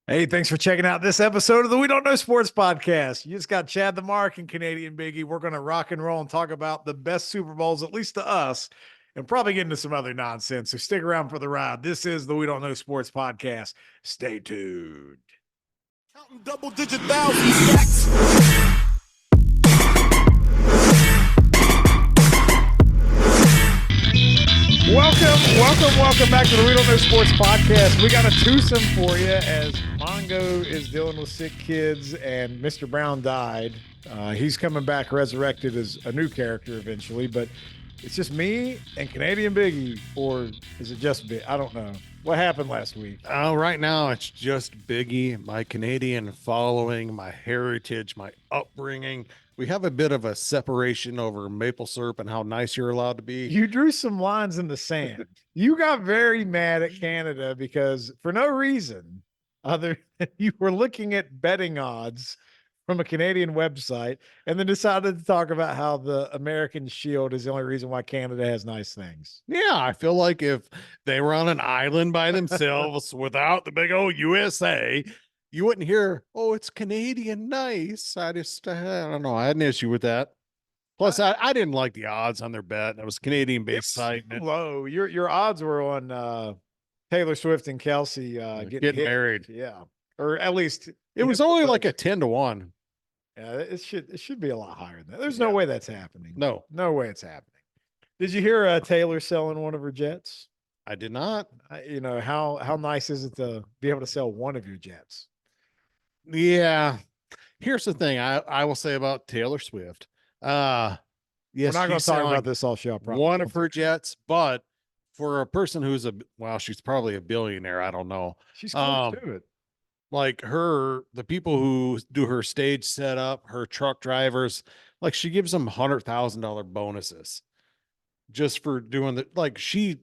Hey, thanks for checking out this episode of the We Don't Know Sports podcast. You just got Chad the Mark and Canadian Biggie. We're going to rock and roll and talk about the best Super Bowls, at least to us, and probably get into some other nonsense. So stick around for the ride. This is the We Don't Know Sports podcast. Stay tuned. Counting double-digit thousands stacks. Welcome back to the We Don't Know Sports podcast. We got a twosome for you as Mongo is dealing with sick kids and Mr. Brown died. He's coming back resurrected as a new character eventually, but it's just me and Canadian Biggie, or is it just Big? I don't know. What happened last week? Right now, it's just Biggie, my Canadian following, my heritage, my upbringing. We have a bit of a separation over maple syrup and how nice you're allowed to be. You drew some lines in the sand. You got very mad at Canada because for no reason other than you were looking at betting odds from a Canadian website and then decided to talk about how the American shield is the only reason why Canada has nice things. Yeah, I feel like if they were on an island by themselves without the big old USA, you wouldn't hear, oh, it's Canadian nice. I don't know. I had an issue with that. Plus, I didn't like the odds on their bet. It was Canadian-based site. Low. Your odds were on Taylor Swift and Kelsey getting married. Yeah. Or at least it was only like a 10-1. Yeah, it should be a lot higher than that. There's no way that's happening. No way it's happening. Did you hear Taylor selling one of her jets? I did not. You know, how nice is it to be able to sell one of your jets? Yeah. Here's the thing I will say about Taylor Swift. Yes, we're not going to talk about this all show. Probably. One of her jets, but for a person who's she's probably a billionaire. I don't know. She's close to it. Like the people who do her stage setup, her truck drivers, like she gives them $100,000 bonuses just for doing like she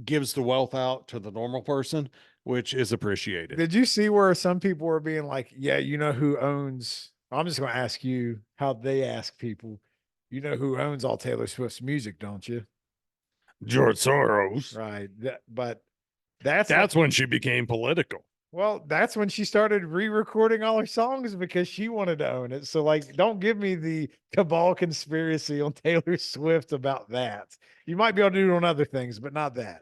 gives the wealth out to the normal person, which is appreciated. Did you see where some people were being like, yeah, you know who owns, I'm just going to ask you how they ask people, you know who owns all Taylor Swift's music, don't you? George Soros. Right. But that's like, when she became political. Well, that's when she started re-recording all her songs because she wanted to own it. So, like, don't give me the cabal conspiracy on Taylor Swift about that. You might be able to do it on other things, but not that.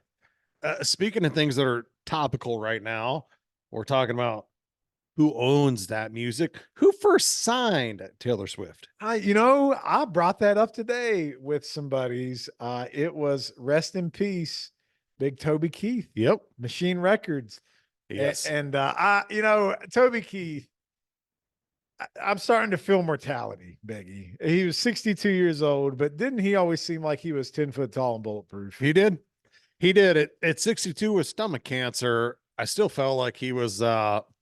Speaking of things that are topical right now, we're talking about who owns that music. Who first signed Taylor Swift? I brought that up today with some buddies. It was rest in peace, Big Toby Keith. Yep. Machine Records. Yes. And Toby Keith, I'm starting to feel mortality, Biggie. He was 62 years old, but didn't he always seem like he was 10 foot tall and bulletproof? He did. He did it at 62 with stomach cancer. I still felt like he was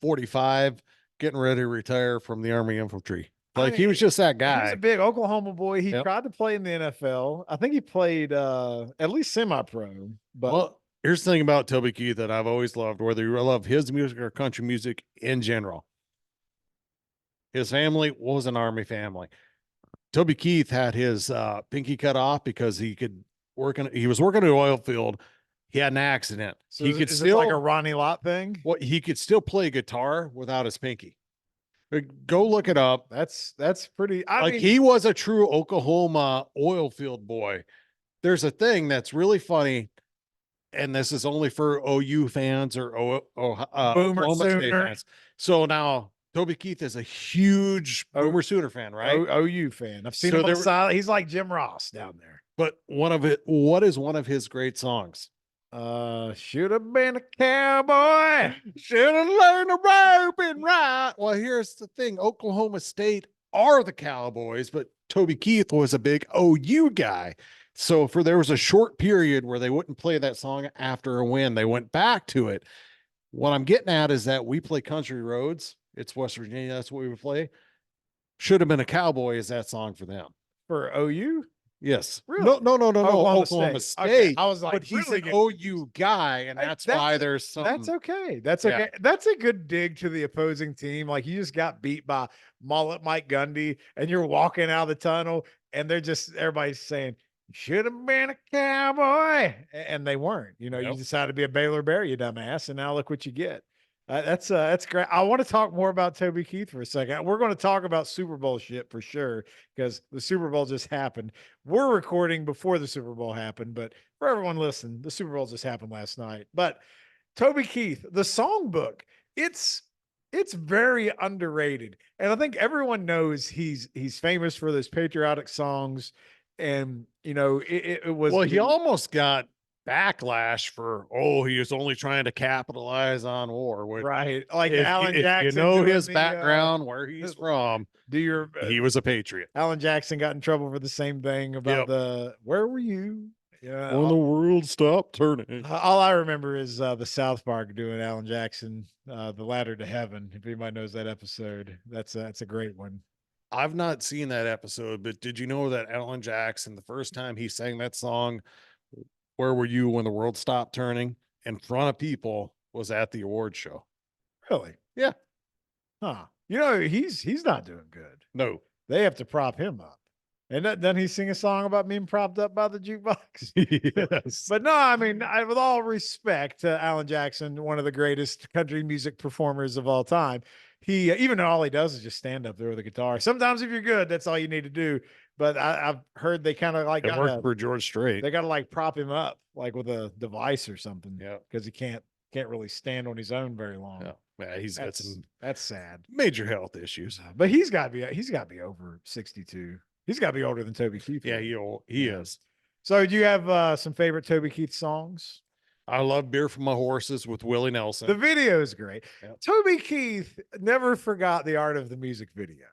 45, getting ready to retire from the Army infantry. Like he was just that guy. He was a big Oklahoma boy. He tried to play in the NFL. I think he played at least semi-pro. But here's the thing about Toby Keith that I've always loved, whether you love his music or country music in general. His family was an Army family. Toby Keith had his pinky cut off because he was working in an oil field. He had an accident. So he could still like a Ronnie Lott thing. He could still play guitar without his pinky. Go look it up. That's pretty. He was a true Oklahoma oil field boy. There's a thing that's really funny, and this is only for OU fans or Boomer Sooner fans. So now Toby Keith is a huge Boomer Sooner fan, right? OU fan. I've seen him on the side. He's like Jim Ross down there. But what is one of his great songs? Should have been a cowboy. Should have learned to rope and ride. Well, here's the thing. Oklahoma State are the Cowboys, but Toby Keith was a big OU guy. So there was a short period where they wouldn't play that song after a win. They went back to it. What I'm getting at is that we play country roads. It's West Virginia. That's what we would play. Should have been a cowboy is that song for them. For OU? Yes. Really? No. Oklahoma State. Okay. I was like, but he's an OU guy, and that's why there's something. That's okay. That's okay. Yeah. That's a good dig to the opposing team. Like you just got beat by Mullet Mike Gundy, and you're walking out of the tunnel, and everybody's saying, should have been a cowboy. And they weren't. You decided to be a Baylor Bear, you dumbass, and now look what you get. That's great. I want to talk more about Toby Keith for a second. We're going to talk about Super Bowl shit for sure because the Super Bowl just happened. We're recording before the Super Bowl happened, but for everyone listening, the Super Bowl just happened last night. But Toby Keith, the songbook, it's it's very underrated, and I think everyone knows he's famous for those patriotic songs, and you know it was Well, he almost got backlash for, oh, he was only trying to capitalize on war. Which, right, like if Alan you Jackson know doing his the, background, where he's from, do your he was a patriot. Alan Jackson got in trouble for the same thing about Yep. the where were you? Yeah, When the world stopped turning. all I remember is the South Park doing Alan Jackson, the Ladder to Heaven. If anybody knows that episode, that's a great one. I've not seen that episode, but did you know that Alan Jackson, the first time he sang that song, "Where Were You When the World Stopped Turning," in front of people, was at the award show? Really? Yeah. Huh? You know he's not doing good. No. They have to prop him up. And doesn't he sing a song about being propped up by the jukebox? Yes. But no, I mean, with all respect to Alan Jackson, one of the greatest country music performers of all time, he even though all he does is just stand up there with a guitar. Sometimes if you're good, that's all you need to do. But I've heard they kind of like It worked for George Strait. they got to like prop him up like with a device or something. Yeah. because he can't really stand on his own very long. Yeah. Yeah, he's got some That's sad. major health issues. But he's got to be over 62. He's got to be older than Toby Keith. Yeah, he is. So, do you have some favorite Toby Keith songs? I love "Beer from My Horses" with Willie Nelson. The video is great. Yep. Toby Keith never forgot the art of the music video.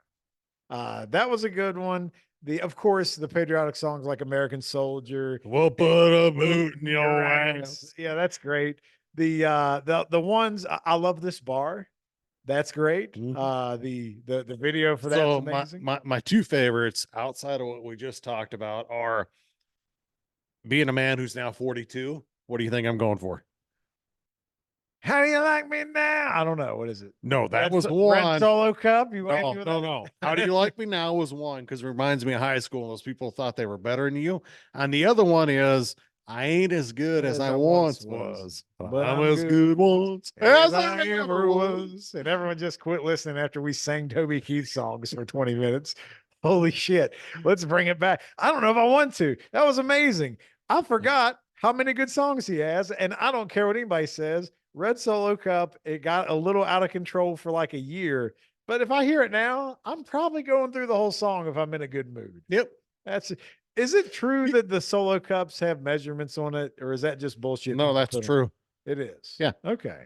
That was a good one. Of course, the patriotic songs like "American Soldier." We'll put a boot in your ass. Yeah, that's great. The ones I love this bar. That's great. Mhm. The video for that's So amazing. my two favorites outside of what we just talked about are "Being a Man Who's Now 42." What do you think I'm going for? How do you like me now? I don't know. What is it? No, that Red was Red one. Solo Cup. You No, happy with that? no. How Do You Like Me Now was one, because it reminds me of high school. And those people thought they were better than you. And the other one is "I Ain't As Good As I Once Was, but I'm I'm as good good once as as I ever was." And everyone just quit listening after we sang Toby Keith songs for 20 minutes. Holy shit. Let's bring it back. I don't know if I want to. That was amazing. I forgot how many good songs he has. And I don't care what anybody says. Red Solo Cup, it got a little out of control for like a year. But if I hear it now, I'm probably going through the whole song if I'm in a good mood. Yep. Is it true that the solo cups have measurements on it, or is that just bullshit? No, people that's put on? true. It is. Yeah. Okay.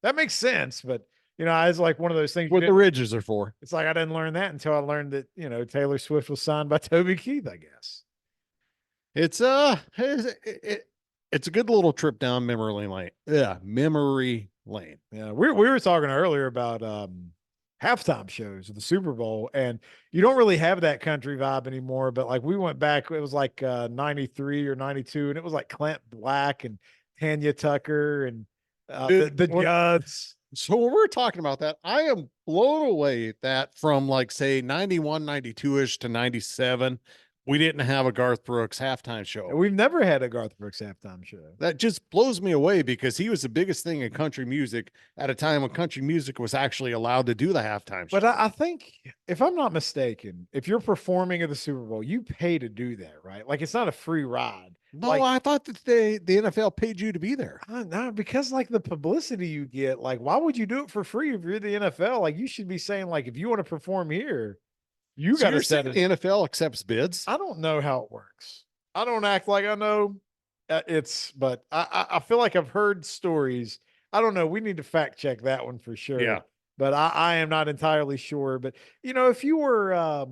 That makes sense. But, it's like one of those things. What the ridges are for. It's like I didn't learn that until I learned that, Taylor Swift was signed by Toby Keith, I guess. It's it's a good little trip down memory lane. Yeah, memory lane. Yeah. We were talking earlier about halftime shows of the Super Bowl, and you don't really have that country vibe anymore. But like we went back, it was like 93 or 92, and it was like Clint Black and Tanya Tucker and the Judds. So when we're talking about that, I am blown away that from like say 91, 92-ish to 97, we didn't have a Garth Brooks halftime show. We've never had a Garth Brooks halftime show. That just blows me away, because he was the biggest thing in country music at a time when country music was actually allowed to do the halftime show. But I think, if I'm not mistaken, if you're performing at the Super Bowl, you pay to do that, right? Like it's not a free ride. No, Like, I thought that the NFL paid you to be there. no, because like the publicity you get, like why would you do it for free if you're the NFL? Like you should be saying, like, if you want to perform here, you So got to you're set saying it. the NFL accepts bids? I don't know how it works. I don't act like I know. But I feel like I've heard stories. I don't know. We need to fact check that one for sure. Yeah. But I am not entirely sure. But if you were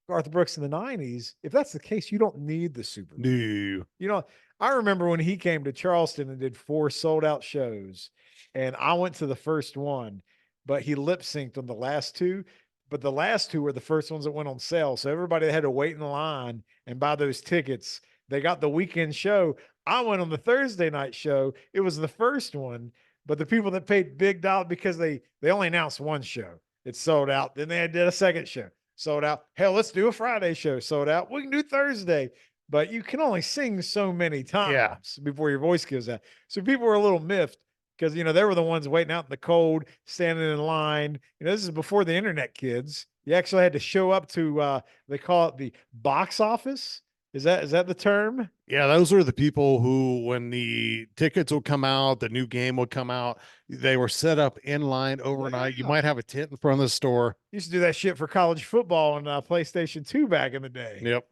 Garth Brooks in the 90s, if that's the case, you don't need the Super Bowl. No. I remember when he came to Charleston and did 4 sold out shows, and I went to the first one, but he lip synced on the last 2. But the last 2 were the first ones that went on sale. So everybody had to wait in the line and buy those tickets. They got the weekend show. I went on the Thursday night show. It was the first one, but the people that paid big dollar, because they only announced one show, it sold out. Then they did a second show, sold out. Hell, let's do a Friday show, sold out. We can do Thursday, but you can only sing so many times before your voice goes out. So people were a little miffed. because they were the ones waiting out in the cold, standing in line. This is before the internet, kids. You actually had to show up to they call it the box office. Is that the term? Yeah, those are the people who, when the tickets would come out, the new game would come out, they were set up in line overnight. You Yeah. might have a tent in front of the store. Used to do that shit for college football on PlayStation 2 back in the day. Yep.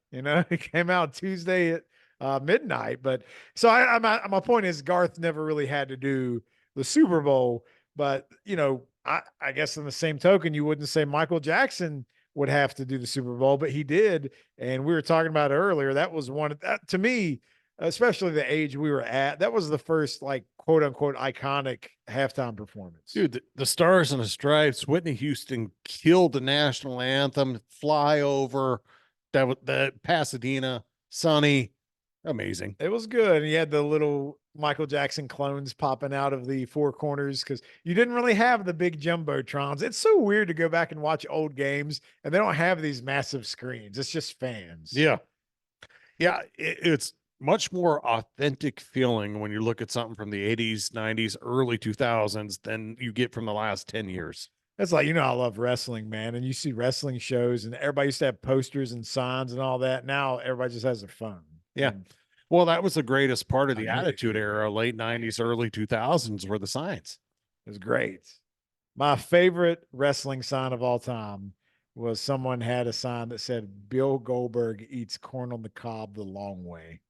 It came out Tuesday at midnight. But so my point is Garth never really had to do the Super Bowl. But, I guess in the same token, you wouldn't say Michael Jackson would have to do the Super Bowl, but he did. And we were talking about it earlier. That was one that, to me, especially the age we were at, that was the first like quote unquote iconic halftime performance. Dude, the Stars and the Stripes, Whitney Houston killed the national anthem, Fly Over, the Pasadena, Sunny. Amazing. It was good. And you had the little Michael Jackson clones popping out of the four corners because you didn't really have the big jumbotrons. It's so weird to go back and watch old games and they don't have these massive screens. It's just fans. Yeah. Yeah. It's much more authentic feeling when you look at something from the 80s, 90s, early 2000s than you get from the last 10 years. It's like, I love wrestling, man. And you see wrestling shows and everybody used to have posters and signs and all that. Now everybody just has their phone. Yeah. And Well, that was the greatest part of the I know. Attitude Era, late 90s, early 2000s, were the signs. it was great. My favorite wrestling sign of all time was someone had a sign that said, Bill Goldberg eats corn on the cob the long way.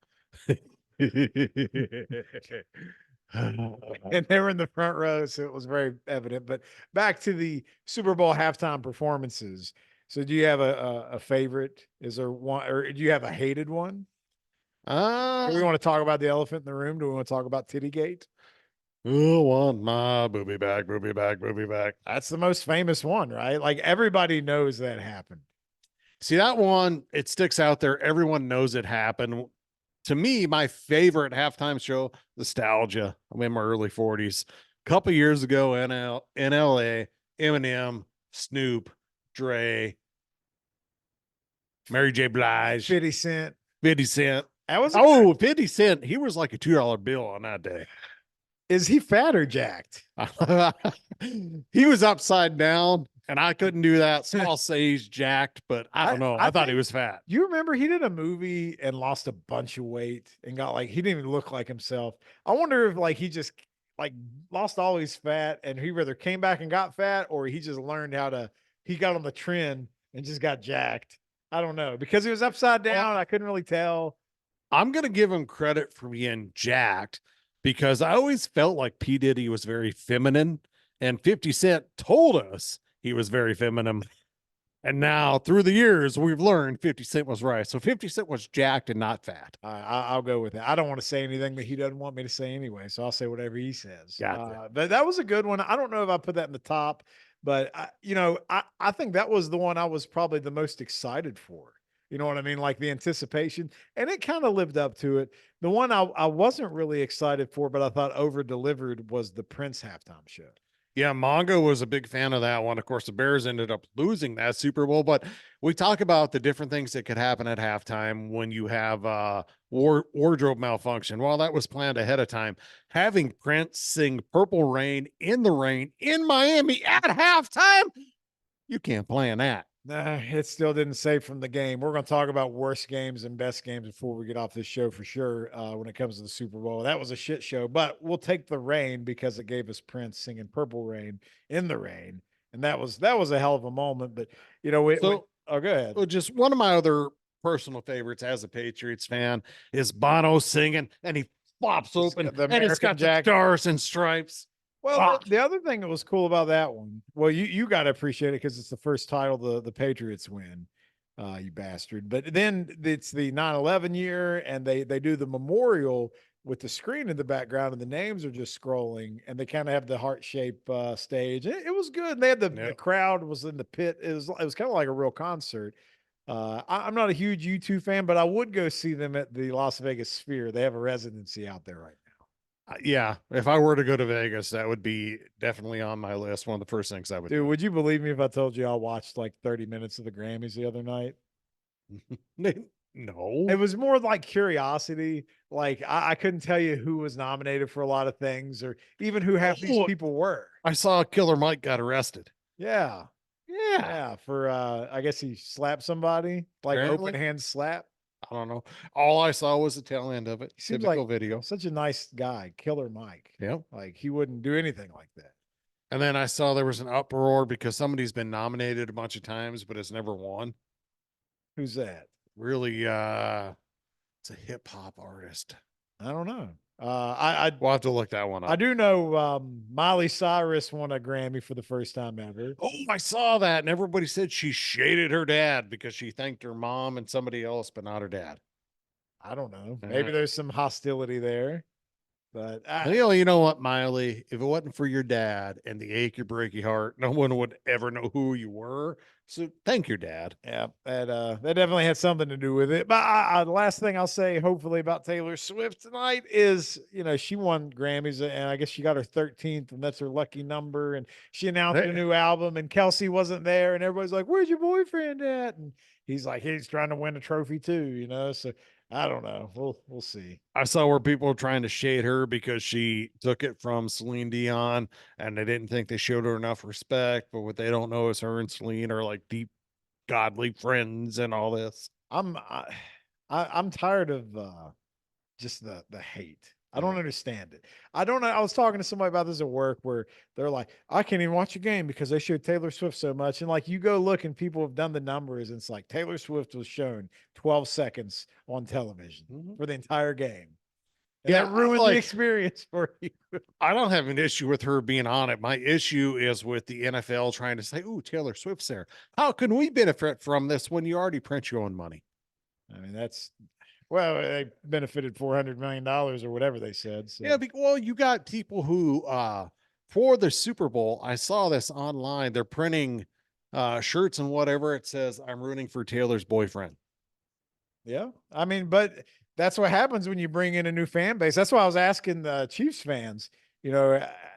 And they were in the front row, so it was very evident. But back to the Super Bowl halftime performances. So, do you have a favorite? Is there one, or do you have a hated one? Do we want to talk about the elephant in the room? Do we want to talk about Tittygate? Who want my booby bag, booby bag, booby bag? That's the most famous one, right? Like everybody knows that happened. See, that one, it sticks out there. Everyone knows it happened. To me, my favorite halftime show, nostalgia. I'm in my early 40s. A couple years ago in LA, Eminem, Snoop, Dre, Mary J. Blige, 50 Cent. 50 Cent. That was 50 Cent. He was like a $2 bill on that day. Is he fat or jacked? He was upside down, and I couldn't do that. So I'll say he's jacked, but I don't know. I thought he was fat. You remember he did a movie and lost a bunch of weight and got he didn't even look like himself. I wonder if he just lost all his fat and he either came back and got fat or he just learned he got on the trend and just got jacked. I don't know because he was upside down. I couldn't really tell. I'm going to give him credit for being jacked because I always felt like P. Diddy was very feminine and 50 Cent told us he was very feminine. And now through the years, we've learned 50 Cent was right. So 50 Cent was jacked and not fat. I'll go with that. I don't want to say anything that he doesn't want me to say anyway. So I'll say whatever he says. Gotcha. But that was a good one. I don't know if I put that in the top, but I think that was the one I was probably the most excited for. You know what I mean? Like the anticipation, and it kind of lived up to it. The one I wasn't really excited for, but I thought over delivered was the Prince halftime show. Yeah, Mongo was a big fan of that one. Of course, the Bears ended up losing that Super Bowl, but we talk about the different things that could happen at halftime when you have wardrobe malfunction. Well, that was planned ahead of time. Having Prince sing Purple Rain in the rain in Miami at halftime, you can't plan that. Nah, it still didn't save from the game. We're going to talk about worst games and best games before we get off this show for sure. When it comes to the Super Bowl, that was a shit show, but we'll take the rain because it gave us Prince singing "Purple Rain" in the rain, and that was a hell of a moment. But go ahead. Well, just one of my other personal favorites as a Patriots fan is Bono singing, and he flops open, and it's got the stars and stripes. Well, the other thing that was cool about that one, well, you got to appreciate it because it's the first title the Patriots win, you bastard. But then it's the 9/11 year, and they do the memorial with the screen in the background, and the names are just scrolling, and they kind of have the heart shape stage. It was good. And they had the crowd was in the pit. It was kind of like a real concert. I'm not a huge U2 fan, but I would go see them at the Las Vegas Sphere. They have a residency out there right now. Yeah, if I were to go to Vegas, that would be definitely on my list. One of the first things I would do. Would you believe me if I told you I watched like 30 minutes of the Grammys the other night? No. It was more like curiosity. Like I couldn't tell you who was nominated for a lot of things or even who half these Oh, people were. I saw Killer Mike got arrested. Yeah. Yeah. Yeah. For I guess he slapped somebody, like open Apparently. hand slap. I don't know. All I saw was the tail end of it. He seems like Typical video. such a nice guy, Killer Mike. Yep. Like he wouldn't do anything like that. And then I saw there was an uproar because somebody's been nominated a bunch of times, but has never won. Who's that? Really, it's a hip hop artist. I don't know. I We'll have to look that one I up. do know Miley Cyrus won a Grammy for the first time ever. Oh, I saw that. And everybody said she shaded her dad because she thanked her mom and somebody else, but not her dad. I don't know. Maybe there's some hostility there, but You know what, Miley? If it wasn't for your dad and the achy breaky heart, no one would ever know who you were. So thank your dad. yeah, that definitely had something to do with it. But the last thing I'll say, hopefully, about Taylor Swift tonight is, she won Grammys, and I guess she got her 13th, and that's her lucky number. And she announced a new album, and Kelsey wasn't there, and everybody's like, "Where's your boyfriend at?" And he's like, he's trying to win a trophy too. So I don't know. We'll see. I saw where people were trying to shade her because she took it from Celine Dion and they didn't think they showed her enough respect. But what they don't know is her and Celine are like deep, godly friends and all this. I'm tired of just the hate. I don't understand it. I don't know. I was talking to somebody about this at work where they're like, I can't even watch a game because they showed Taylor Swift so much. And like you go look and people have done the numbers, and it's like Taylor Swift was shown 12 seconds on television for the entire game. And that ruined the experience for you. I don't have an issue with her being on it. My issue is with the NFL trying to say, "Ooh, Taylor Swift's there. How can we benefit from this when you already print your own money?" I mean, well, they benefited $400 million or whatever they said. So. Yeah, well, you got people who, for the Super Bowl, I saw this online. They're printing shirts and whatever. It says, "I'm rooting for Taylor's boyfriend." Yeah. I mean, but that's what happens when you bring in a new fan base. That's why I was asking the Chiefs fans,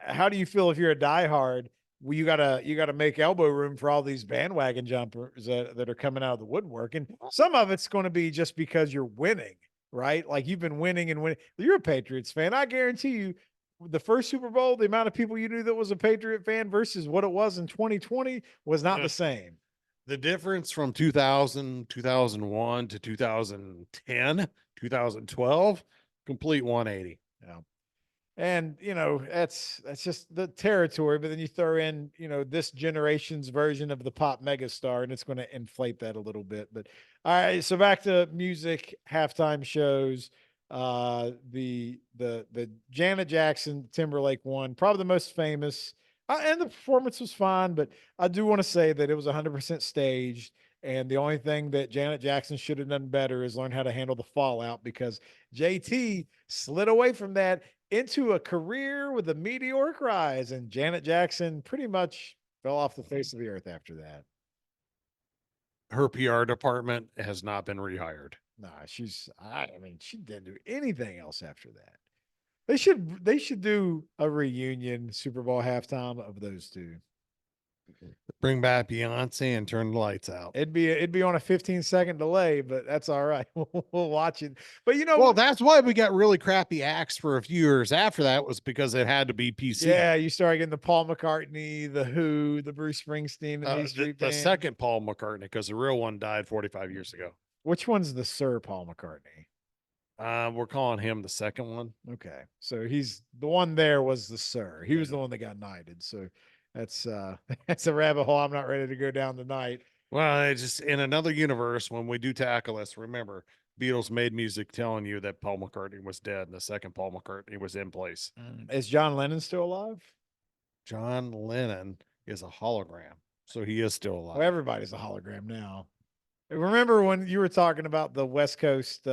how do you feel if you're a diehard? Well, you gotta make elbow room for all these bandwagon jumpers that are coming out of the woodwork. And some of it's going to be just because you're winning, right? Like you've been winning and winning. You're a Patriots fan. I guarantee you the first Super Bowl, the amount of people you knew that was a Patriot fan versus what it was in 2020 was not the same. The difference from 2000, 2001 to 2010, 2012, complete 180. Yeah. And that's just the territory. But then you throw in, this generation's version of the pop megastar, and it's going to inflate that a little bit. But all right, so back to music halftime shows. The Janet Jackson Timberlake one, probably the most famous, and the performance was fine. But I do want to say that it was 100% staged. And the only thing that Janet Jackson should have done better is learn how to handle the fallout, because JT slid away from that into a career with a meteoric rise, and Janet Jackson pretty much fell off the face of the earth after that. Her PR department has not been rehired. Nah, she didn't do anything else after that. They should do a reunion Super Bowl halftime of those two. Bring back Beyonce and turn the lights out. It'd be on a 15-second delay, but that's all right. We'll watch it. But well, that's why we got really crappy acts for a few years after that, was because it had to be PC. Yeah, you started getting the Paul McCartney, the Who, the Bruce Springsteen, the second Paul McCartney, because the real one died 45 years ago. Which one's the Sir Paul McCartney? We're calling him the second one. Okay, so he's the one there was the Sir. He was the one that got knighted. So that's a rabbit hole I'm not ready to go down tonight. Well, it's just in another universe, when we do tackle this, remember, Beatles made music telling you that Paul McCartney was dead and the second Paul McCartney was in place. Is John Lennon still alive? John Lennon is a hologram, so he is still alive. Well, everybody's a hologram now. Remember when you were talking about the West Coast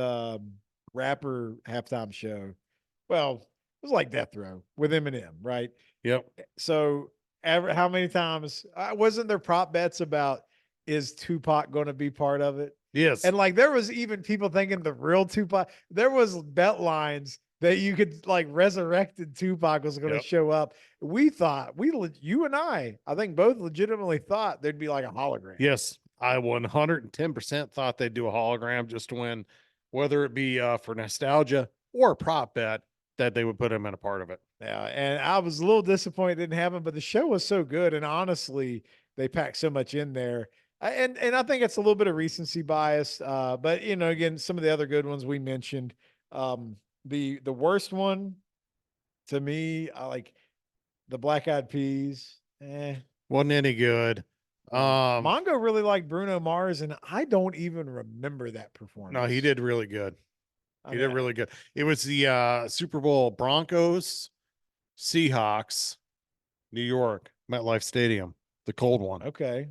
rapper halftime show? Well, it was like Death Row with Eminem, right? Yep. So how many times wasn't there prop bets about, is Tupac going to be part of it? Yes. And like there was even people thinking the real Tupac, there was bet lines that you could like resurrected Tupac was going to show up. We thought you and I think both legitimately thought there'd be like a hologram. Yes. I 110% thought they'd do a hologram just to win, whether it be for nostalgia or a prop bet, that they would put him in a part of it. Yeah, and I was a little disappointed it didn't happen, but the show was so good, and honestly, they packed so much in there. And I think it's a little bit of recency bias. But you know, again, some of the other good ones we mentioned. The worst one to me, I like the Black Eyed Peas. Wasn't any good. Mongo really liked Bruno Mars, and I don't even remember that performance. No, he did really good. I He mean, did really good. It was the Super Bowl Broncos, Seahawks, New York, MetLife Stadium, the cold one. Okay.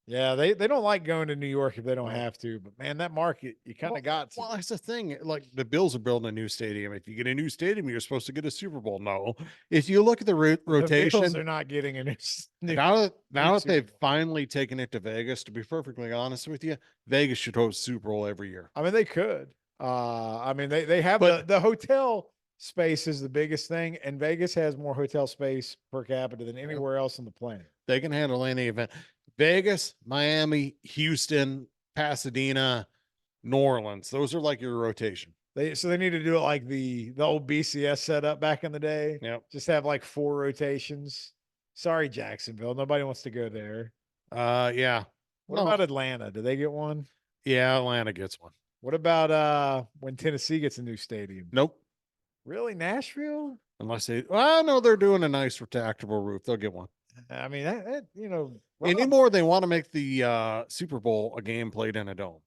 Yeah, they don't like going to New York if they don't have to, but man, that market, you kind of got to. Well, that's the thing. Like the Bills are building a new stadium. If you get a new stadium, you're supposed to get a Super Bowl. No, if you look at the The Bills rotation, are not getting a new now that Super they've Bowl. finally taken it to Vegas, to be perfectly honest with you, Vegas should host Super Bowl every year. I mean, they could. I mean, they have But- the hotel space is the biggest thing, and Vegas has more hotel space per capita than anywhere else on the planet. They can handle any event. Vegas, Miami, Houston, Pasadena, New Orleans. Those are like your rotation. They need to do it like the old BCS setup back in the day. Yep. Just have like 4 rotations. Sorry, Jacksonville. Nobody wants to go there. Yeah. What No. about Atlanta? Do they get one? Yeah, Atlanta gets one. What about when Tennessee gets a new stadium? Nope. Really, Nashville? Unless they, well, I know they're doing a nice retractable roof. They'll get one. I mean, that you know, Anymore, they want to make the Super Bowl a game played in a dome.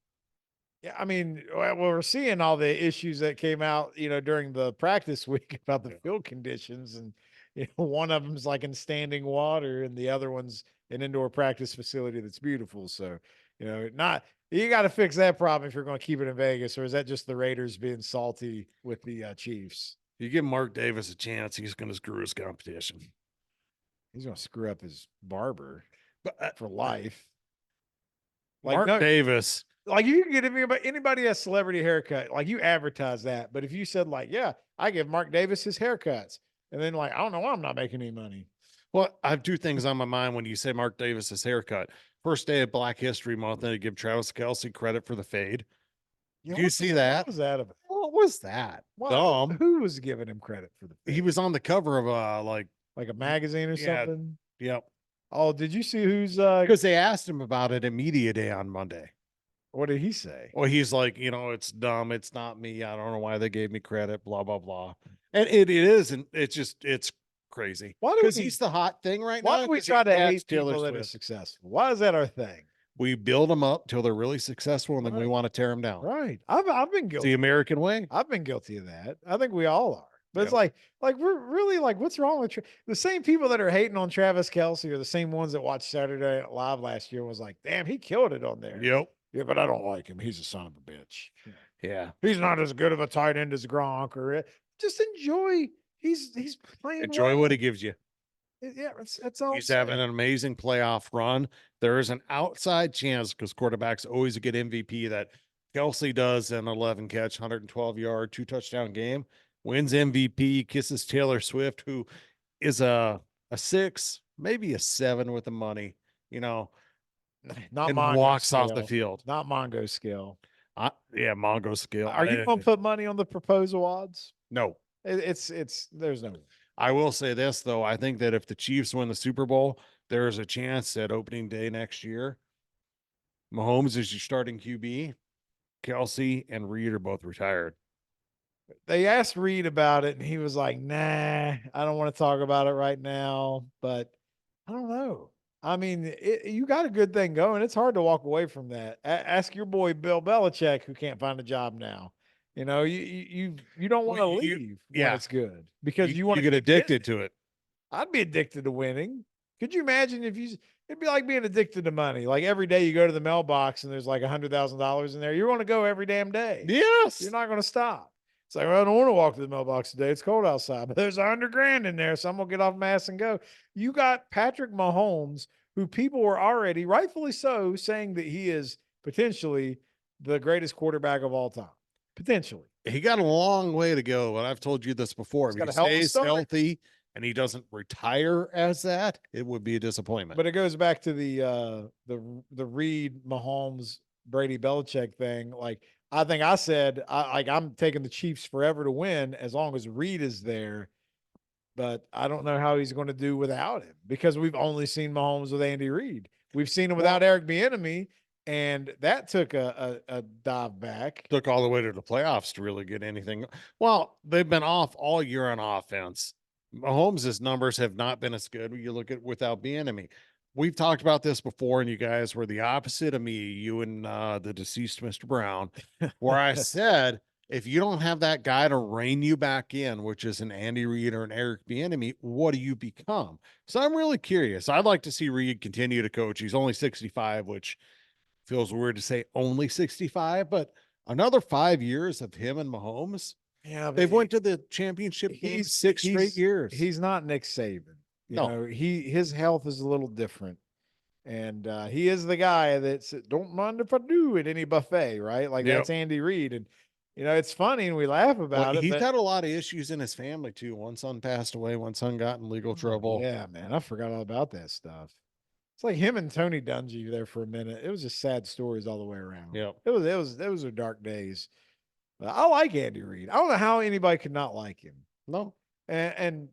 yeah, I mean, well, we're seeing all the issues that came out, you know, during the practice week about the field conditions, and you know, one of them's like in standing water, and the other one's an indoor practice facility that's beautiful. So, you know, you got to fix that problem if you're going to keep it in Vegas, or is that just the Raiders being salty with the Chiefs? You give Mark Davis a chance, he's going to screw his competition. He's going to screw up his barber But for life. Mark Davis, like you can get anybody a celebrity haircut, like you advertise that. But if you said like, yeah, I give Mark Davis his haircuts, and then like, I don't know why I'm not making any money. well, I have 2 things on my mind when you say Mark Davis's haircut. First day of Black History Month, and I give Travis Kelce credit for the fade. Yeah, Do you see that? What was that about? What was that? Why- Dumb. Who was giving him credit for the? He was on the cover of like a magazine or Yeah. something. yep. Oh, did you see who's? Because they asked him about it at media day on Monday. What did he say? Well, he's like, it's dumb. It's not me. I don't know why they gave me credit. Blah blah blah. And it is, and it's crazy. Why do Because we- he's the hot thing right now. Why do we 'cause he try to adds hate people that are successful? Why is that our thing? We build them up till they're really successful, and then we Right. want to tear them down. Right. I've been It's guilty. the American way. I've been guilty of that. I think we all are. But it's Yep. like we're really like, what's wrong with the same people that are hating on Travis Kelce are the same ones that watched Saturday Night Live last year and was like, damn, he killed it on there. Yep. Yeah, but I don't like him. He's a son of a bitch. Yeah. He's not as good of a tight end as Gronk or just enjoy. He's playing. Enjoy well. what he gives you. Yeah, that's all. He's having an amazing playoff run. There is an outside chance, because quarterbacks always get MVP, that Kelsey does an 11 catch, 112-yard, 2-touchdown game, wins MVP, kisses Taylor Swift, who is a 6, maybe a 7 with the money, not and Mongo walks off the scale. field. Not Mongo scale. Yeah, Mongo scale. Are you going to put money on the proposal odds? No. It's there's no. I will say this, though. I think that if the Chiefs win the Super Bowl, there's a chance that opening day next year, Mahomes is your starting QB. Kelsey and Reed are both retired. They asked Reed about it, and he was like, "Nah, I don't want to talk about it right now." But I don't know. I mean, you got a good thing going. It's hard to walk away from that. Ask your boy Bill Belichick, who can't find a job now. You don't want to Well, leave yeah. when it's good because you want to get addicted to it. I'd be addicted to winning. Could you imagine if it'd be like being addicted to money. Like every day you go to the mailbox and there's like $100,000 in there. You want to go every damn day. Yes. You're not going to stop. It's like, well, I don't want to walk to the mailbox today. It's cold outside, but there's $100,000 in there. So I'm going to get off my ass and go. You got Patrick Mahomes, who people were already, rightfully so, saying that he is potentially the greatest quarterback of all time. Potentially. He got a long way to go. And I've told you this before. He's If got he a hell of a stays stomach. healthy and he doesn't retire as that, it would be a disappointment. But it goes back to the Reed, Mahomes, Brady, Belichick thing. Like I think I said, I'm taking the Chiefs forever to win as long as Reed is there. But I don't know how he's going to do without him because we've only seen Mahomes with Andy Reid. We've seen him without Eric Bieniemy, and that took a dive back. Took all the way to the playoffs to really get anything. Well, they've been off all year on offense. Mahomes' numbers have not been as good when you look at without Bieniemy. We've talked about this before, and you guys were the opposite of me, you and the deceased Mr. Brown, where I said, if you don't have that guy to rein you back in, which is an Andy Reid or an Eric Bieniemy, what do you become? So I'm really curious. I'd like to see Reid continue to coach. He's only 65, which feels weird to say only 65, but another 5 years of him and Mahomes. Yeah, they've went to the championship game 6 straight years. He's not Nick Saban. You know, his health is a little different. And he is the guy that's don't mind if I do at any buffet, right? Like that's Andy Reid. And it's funny and we laugh about it. He's had a lot of issues in his family too. One son passed away, one son got in legal trouble. Yeah, man. I forgot all about that stuff. It's like him and Tony Dungy there for a minute. It was just sad stories all the way around. Yeah. Those are dark days. But I like Andy Reid. I don't know how anybody could not like him. No. And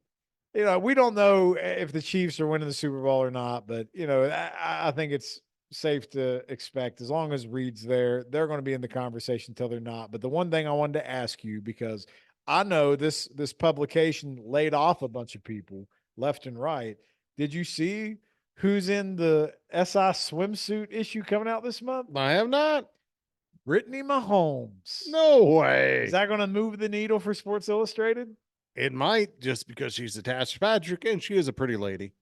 we don't know if the Chiefs are winning the Super Bowl or not, but I think it's safe to expect as long as Reid's there, they're going to be in the conversation until they're not. But the one thing I wanted to ask you, because I know this publication laid off a bunch of people left and right. Did you see who's in the SI swimsuit issue coming out this month? I have not. Brittany Mahomes. No way. Is that going to move the needle for Sports Illustrated? It might, just because she's attached to Patrick and she is a pretty lady.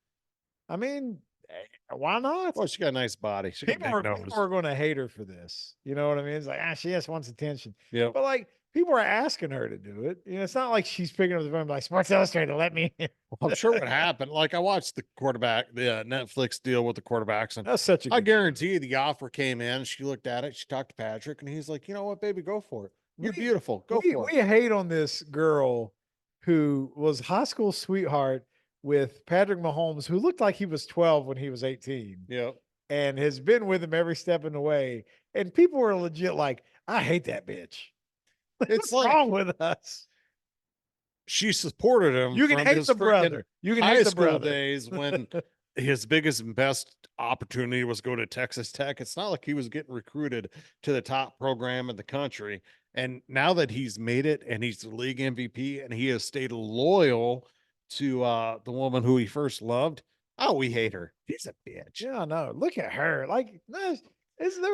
I mean, why not? Well, she got a nice body. People are going to hate her for this. You know what I mean? It's like, she just wants attention. Yeah. But like, people are asking her to do it. It's not like she's picking up the phone like, Sports Illustrated, let me in. Well, I'm sure what happened. Like I watched the Netflix deal with the quarterbacks, and that's such a. I guarantee the offer came in. She looked at it. She talked to Patrick, and he's like, "You know what, baby, go for it. You're beautiful. Go for it." We hate on this girl who was high school sweetheart with Patrick Mahomes, who looked like he was 12 when he was 18. Yeah, and has been with him every step of the way. And people were legit like, "I hate that bitch." It's What's wrong with us? She supported him. You can hate the brother. You can hate the brother. Days when his biggest and best opportunity was go to Texas Tech. It's not like he was getting recruited to the top program in the country. And now that he's made it and he's the league MVP and he has stayed loyal to the woman who he first loved, we hate her. She's a bitch. Yeah, I know. Look at her. Like,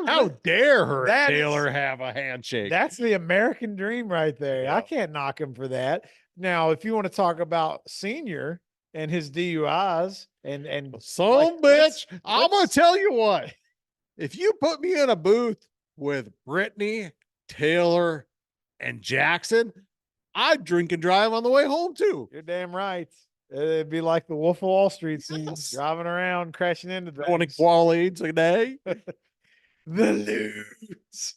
how dare her and Taylor have a handshake? That's the American dream right there. Yeah. I can't knock him for that. Now, if you want to talk about Senior and his DUIs and bitch, I'm gonna tell you what. If you put me in a booth with Brittany, Taylor, and Jackson, I'd drink and drive on the way home too. You're damn right. It'd be like the Wolf of Wall Street scene, driving around, crashing into the 20 qualities a day. The lose.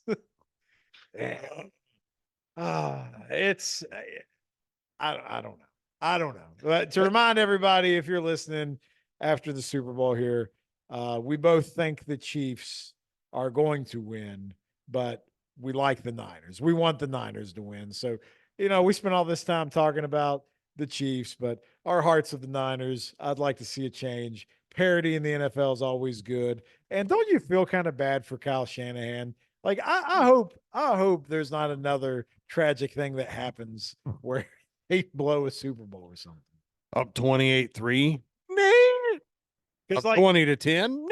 It's I don't know. I don't know. But to remind everybody, if you're listening after the Super Bowl here, we both think the Chiefs are going to win, but we like the Niners. We want the Niners to win. So, we spent all this time talking about the Chiefs, but our hearts of the Niners. I'd like to see a change. Parity in the NFL is always good. And don't you feel kind of bad for Kyle Shanahan? Like I hope there's not another tragic thing that happens where they blow a Super Bowl or something. Up 28-3. Up like 20-10.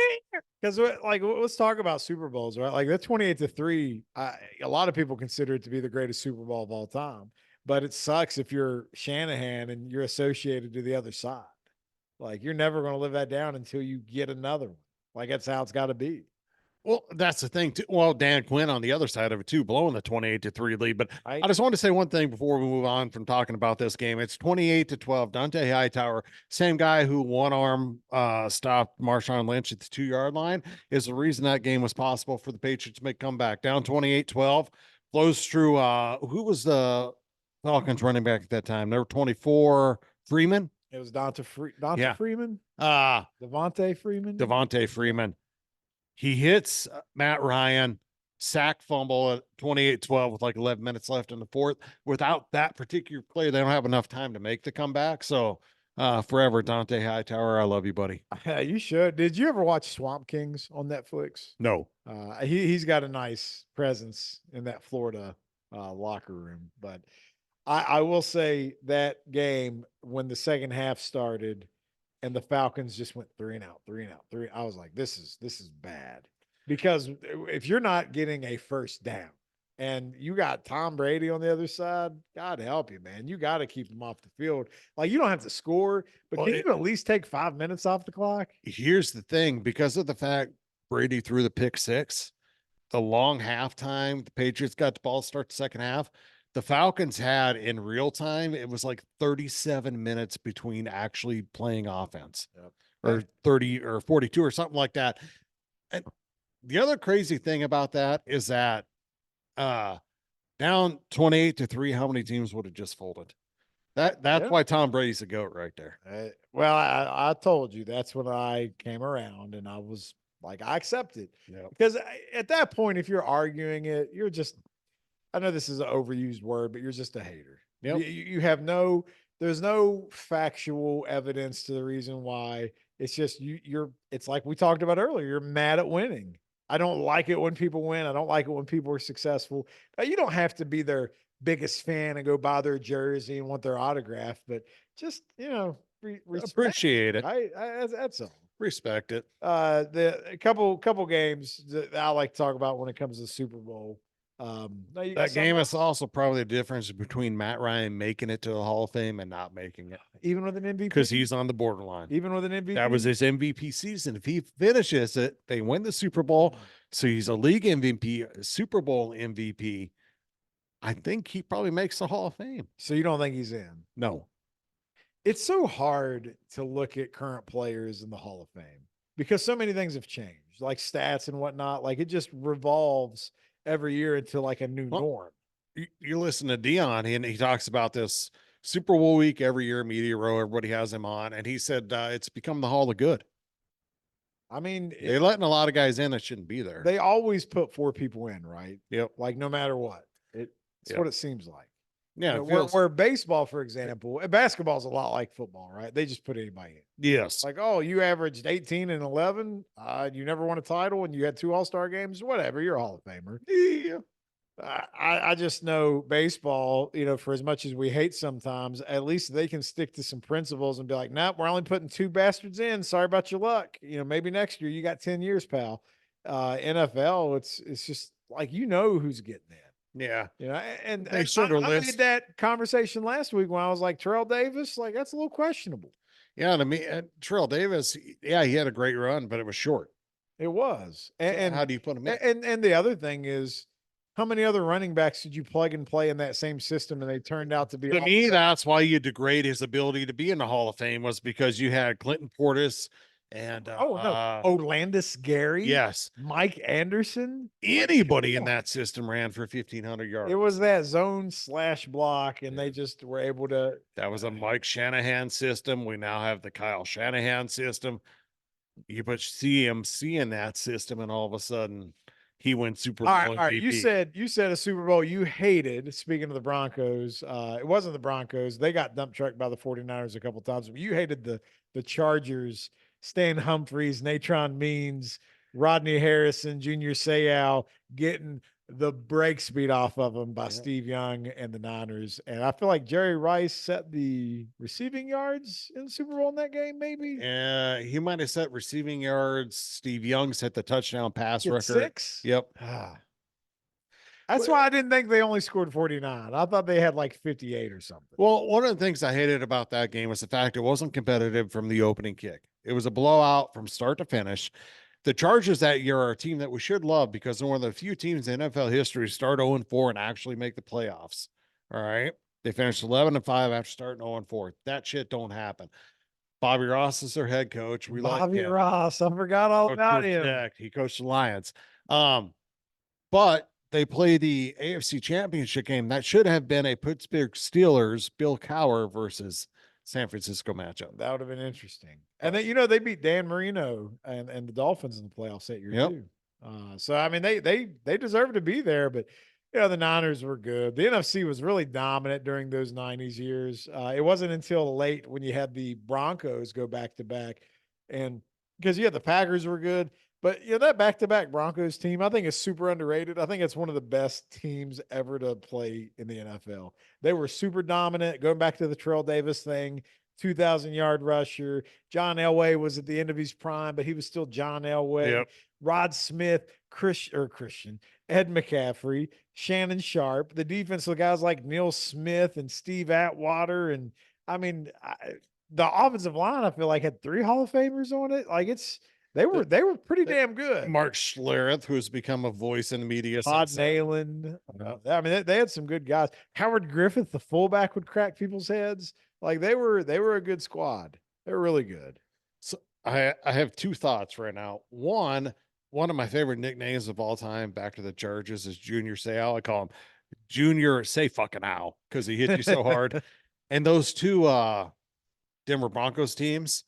Because let's talk about Super Bowls, right? Like that 28-3, a lot of people consider it to be the greatest Super Bowl of all time. But it sucks if you're Shanahan and you're associated to the other side. Like you're never going to live that down until you get another one. Like that's how it's got to be. Well, that's the thing too. Well, Dan Quinn on the other side of it too, blowing the 28-3 lead. But I just want to say one thing before we move on from talking about this game. It's 28-12. Dante Hightower, same guy who one arm stopped Marshawn Lynch at the 2-yard line, is the reason that game was possible for the Patriots to make comeback. Down 28-12, flows through. Who was the Falcons running back at that time? They were 24. Freeman. It was Dante Yeah. Freeman, Uh, Devontae Freeman. Devontae Freeman. He hits Matt Ryan, sack fumble at 28-12 with like 11 minutes left in the fourth. Without that particular play, they don't have enough time to make the comeback. So forever, Dante Hightower, I love you, buddy. You should. Did you ever watch Swamp Kings on Netflix? No. He's got a nice presence in that Florida locker room. But I will say that game when the second half started and the Falcons just went 3-and-out, 3-and-out, three. I was like, this is bad. Because if you're not getting a first down and you got Tom Brady on the other side, God help you, man. You got to keep him off the field. Like you don't have to score, but can you at least take 5 minutes off the clock? Here's the thing, because of the fact Brady threw the pick six, the long halftime, the Patriots got the ball to start the second half. The Falcons had in real time, it was like 37 minutes between actually playing offense. Yep. Or 30 or 42 or something like that. And the other crazy thing about that is that down 28-3, how many teams would have just folded? That's why Tom Brady's a GOAT right there. Well, I told you that's when I came around and I was like, I accept it. Yeah. Because at that point, if you're arguing it, you're just, I know this is an overused word, but you're just a hater. Yep. You have there's no factual evidence to the reason why. It's just it's like we talked about earlier. You're mad at winning. I don't like it when people win. I don't like it when people are successful. Now, you don't have to be their biggest fan and go buy their jersey and want their autograph, but just, Appreciate it. That's all. Respect it. A couple games that I like to talk about when it comes to the Super Bowl. That game is also probably the difference between Matt Ryan making it to the Hall of Fame and not making it. Even with an MVP? Because he's on the borderline. Even with an MVP? That was his MVP season. If he finishes it, they win the Super Bowl. So he's a league MVP, a Super Bowl MVP. I think he probably makes the Hall of Fame. So you don't think he's in? No. It's so hard to look at current players in the Hall of Fame because so many things have changed, like stats and whatnot. Like it just revolves every year into like a new norm. You listen to Dion, and he talks about this Super Bowl week every year, media row, everybody has him on. And he said, it's become the Hall of Good. I mean, they're letting a lot of guys in that shouldn't be there. They always put 4 people in, right? Yep. Like no matter what, it's what it seems like. Yeah. Where baseball, for example, basketball is a lot like football, right? They just put anybody in. Yes. Like, oh, you averaged 18 and 11. You never won a title and you had 2 All-Star games, whatever. You're a Hall of Famer. Yeah. I just know baseball, for as much as we hate sometimes, at least they can stick to some principles and be like, nope, we're only putting 2 bastards in. Sorry about your luck. Maybe next year you got 10 years, pal. NFL, it's just like, who's getting in. Yeah. And they sort of I made that conversation last week when I was like, Terrell Davis, like that's a little questionable. Yeah. To me, Terrell Davis, he had a great run, but it was short. It was. And how do you put him in? And the other thing is, how many other running backs did you plug and play in that same system and they turned out to be? To me, that's why you degrade his ability to be in the Hall of Fame, was because you had Clinton Portis and Olandis Gary, yes, Mike Anderson. Anybody in that system ran for 1,500 yards. It was that zone/block, and they just were able to. That was a Mike Shanahan system. We now have the Kyle Shanahan system. You put CMC in that system, and all of a sudden, he went Super Bowl MVP. All right. You said a Super Bowl you hated. Speaking of the Broncos, it wasn't the Broncos. They got dump trucked by the 49ers a couple times, but you hated the Chargers. Stan Humphries, Natron Means, Rodney Harrison, Junior Seau getting the break speed off of them by Steve Young and the Niners. And I feel like Jerry Rice set the receiving yards in the Super Bowl in that game, maybe. He might have set receiving yards. Steve Young set the touchdown pass record. 6? Yep. That's why I didn't think they only scored 49. I thought they had like 58 or something. Well, one of the things I hated about that game was the fact it wasn't competitive from the opening kick. It was a blowout from start to finish. The Chargers that year are a team that we should love because they're one of the few teams in NFL history to start 0-4 and actually make the playoffs. All right. They finished 11-5 after starting 0-4. That shit don't happen. Bobby Ross is their head coach. Bobby Ross. I forgot all about him. He coached the Lions. But they play the AFC Championship game. That should have been a Pittsburgh Steelers, Bill Cowher versus San Francisco matchup. That would have been interesting. And then, you know, they beat Dan Marino and the Dolphins in the playoffs that year Yep. too. So I mean, they deserve to be there, but you know, the Niners were good. The NFC was really dominant during those '90s years. It wasn't until late when you had the Broncos go back to back, and because you had the Packers were good, but you know that back to back Broncos team, I think is super underrated. I think it's one of the best teams ever to play in the NFL. They were super dominant. Going back to the Terrell Davis thing, 2,000-yard rusher. John Elway was at the end of his prime, but he was still John Elway. Yep. Rod Smith, Christian, Ed McCaffrey, Shannon Sharp, the defensive guys like Neil Smith and Steve Atwater. And I mean, the offensive line, I feel like had 3 Hall of Famers on it. Like they were pretty damn good. Mark Schlereth, who's become a voice in the media. Todd since then. Nayland. I mean, they had some good guys. Howard Griffith, the fullback, would crack people's heads. Like they were a good squad. They were really good. So I have 2 thoughts right now. One of my favorite nicknames of all time, back to the Chargers, is Junior Seau. I call him Junior Say Fucking Ow because he hit you so hard. And those 2 Denver Broncos teams,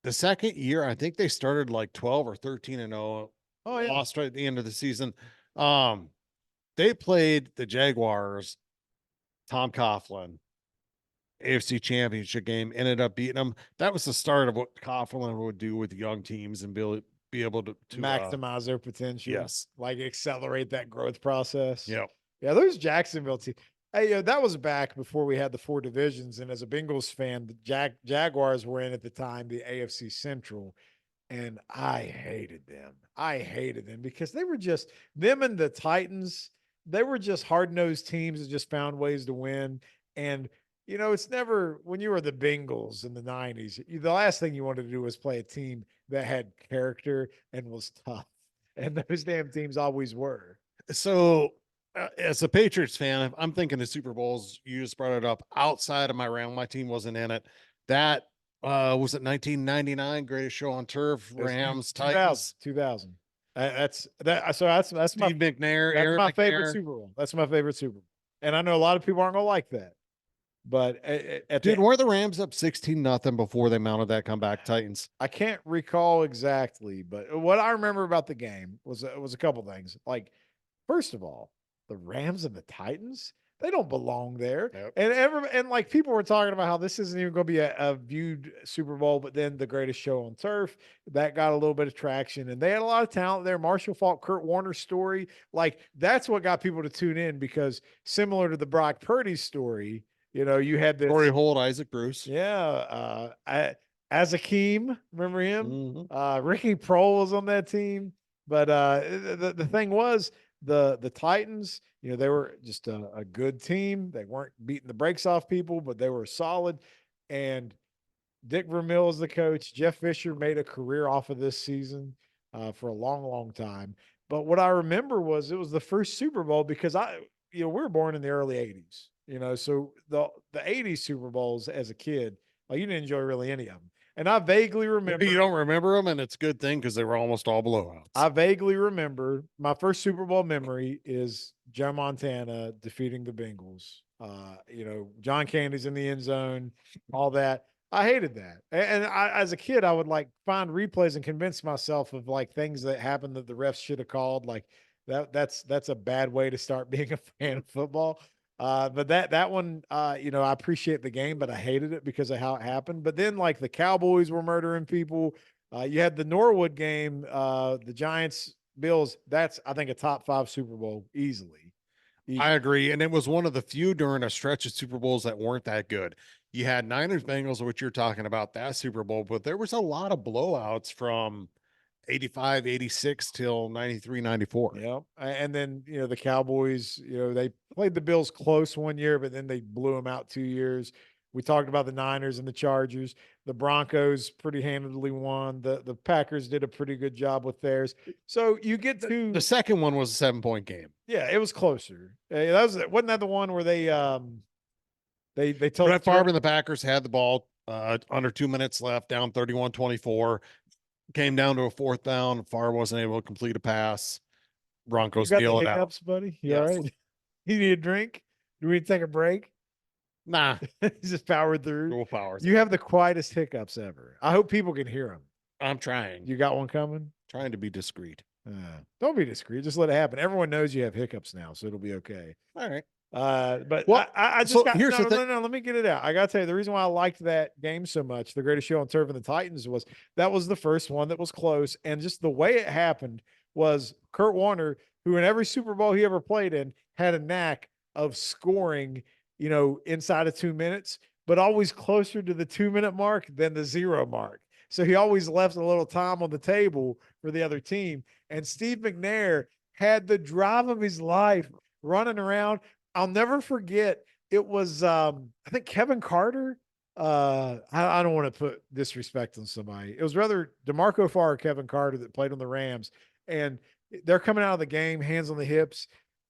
the second year, I think they started like 12 or 13-0. Oh yeah. Lost right at the end of the season. They played the Jaguars, Tom Coughlin, AFC Championship game, ended up beating them. That was the start of what Coughlin would do with young teams and be able to maximize their potential. Yes. Like accelerate that growth process. Yeah. Yeah, those Jacksonville teams. Hey, that was back before we had the 4 divisions. And as a Bengals fan, the Jaguars were in at the time the AFC Central. And I hated them. I hated them because they were just them and the Titans. They were just hard-nosed teams that just found ways to win. And you know, it's never when you were the Bengals in the '90s. The last thing you wanted to do was play a team that had character and was tough, and those damn teams always were. So, as a Patriots fan, I'm thinking the Super Bowls. You just brought it up. Outside of my round, my team wasn't in it. That was it 1999 greatest show on turf. Rams, Titans, 2000. That's that. So that's my Steve McNair, that's Aaron my favorite McNair. Super Bowl. That's my favorite Super Bowl. And I know a lot of people aren't gonna like that, but Dude, were the Rams up 16-0 before they mounted that comeback? Titans. I can't recall exactly, but what I remember about the game was a couple things. Like, first of all, the Rams and the Titans, they don't belong there. Nope. And like people were talking about how this isn't even going to be a viewed Super Bowl, but then the greatest show on turf that got a little bit of traction, and they had a lot of talent there. Marshall Faulk, Kurt Warner's story, like that's what got people to tune in because similar to the Brock Purdy story, you know, you had this Corey Holt, Isaac Bruce. yeah. As Akeem, remember him? Mhm. Ricky Prohl was on that team. But the thing was the Titans, you know, they were just a good team. They weren't beating the brakes off people, but they were solid. And Dick Vermeil is the coach. Jeff Fisher made a career off of this season for a long, long time. But what I remember was it was the first Super Bowl because we were born in the early 80s. You know, so the 80s Super Bowls as a kid, like you didn't enjoy really any of them. And I vaguely remember You don't remember them, and it's a good thing because they were almost all blowouts. I vaguely remember my first Super Bowl memory is Joe Montana defeating the Bengals. You know, John Candy's in the end zone, all that. I hated that. And as a kid, I would like find replays and convince myself of like things that happened that the refs should have called. Like that's a bad way to start being a fan of football. But that one, you know, I appreciate the game, but I hated it because of how it happened. But then like the Cowboys were murdering people. You had the Norwood game, the Giants, Bills. That's, I think, a top 5 Super Bowl easily. I agree. And it was one of the few during a stretch of Super Bowls that weren't that good. You had Niners Bengals, which you're talking about, that Super Bowl, but there was a lot of blowouts from 85, 86 till 93, 94. Yeah. And then, you know, the Cowboys, you know, they played the Bills close one year, but then they blew them out 2 years. We talked about the Niners and the Chargers. The Broncos pretty handedly won. The Packers did a pretty good job with theirs. So you get to The second one was a 7-point game. yeah, it was closer. Wasn't that the one where they told Brett Favre and the Packers had the ball under 2 minutes left, down 31-24. Came down to a 4th down. Favre wasn't able to complete a pass. Broncos you got deal the it out. hiccups, buddy? You Yes. all right? You need a drink? Do we need to take a break? Nah, He just powered through. dual powers. You have the quietest hiccups ever. I hope people can hear them. I'm trying. You got one coming? Trying to be discreet. Don't be discreet. Just let it happen. Everyone knows you have hiccups now, so it'll be okay. All right. But Well, I just so got here's the no, thing. no, no. Let me get it out. I got to tell you, the reason why I liked that game so much, the greatest show on turf and the Titans, was that was the first one that was close, and just the way it happened was Kurt Warner, who in every Super Bowl he ever played in, had a knack of scoring, inside of 2 minutes, but always closer to the 2 minute mark than the 0 mark. So he always left a little time on the table for the other team. And Steve McNair had the drive of his life running around. I'll never forget. It was, I think Kevin Carter. I don't want to put disrespect on somebody. It was rather DeMarco Farr or Kevin Carter that played on the Rams. And they're coming out of the game, hands on the hips.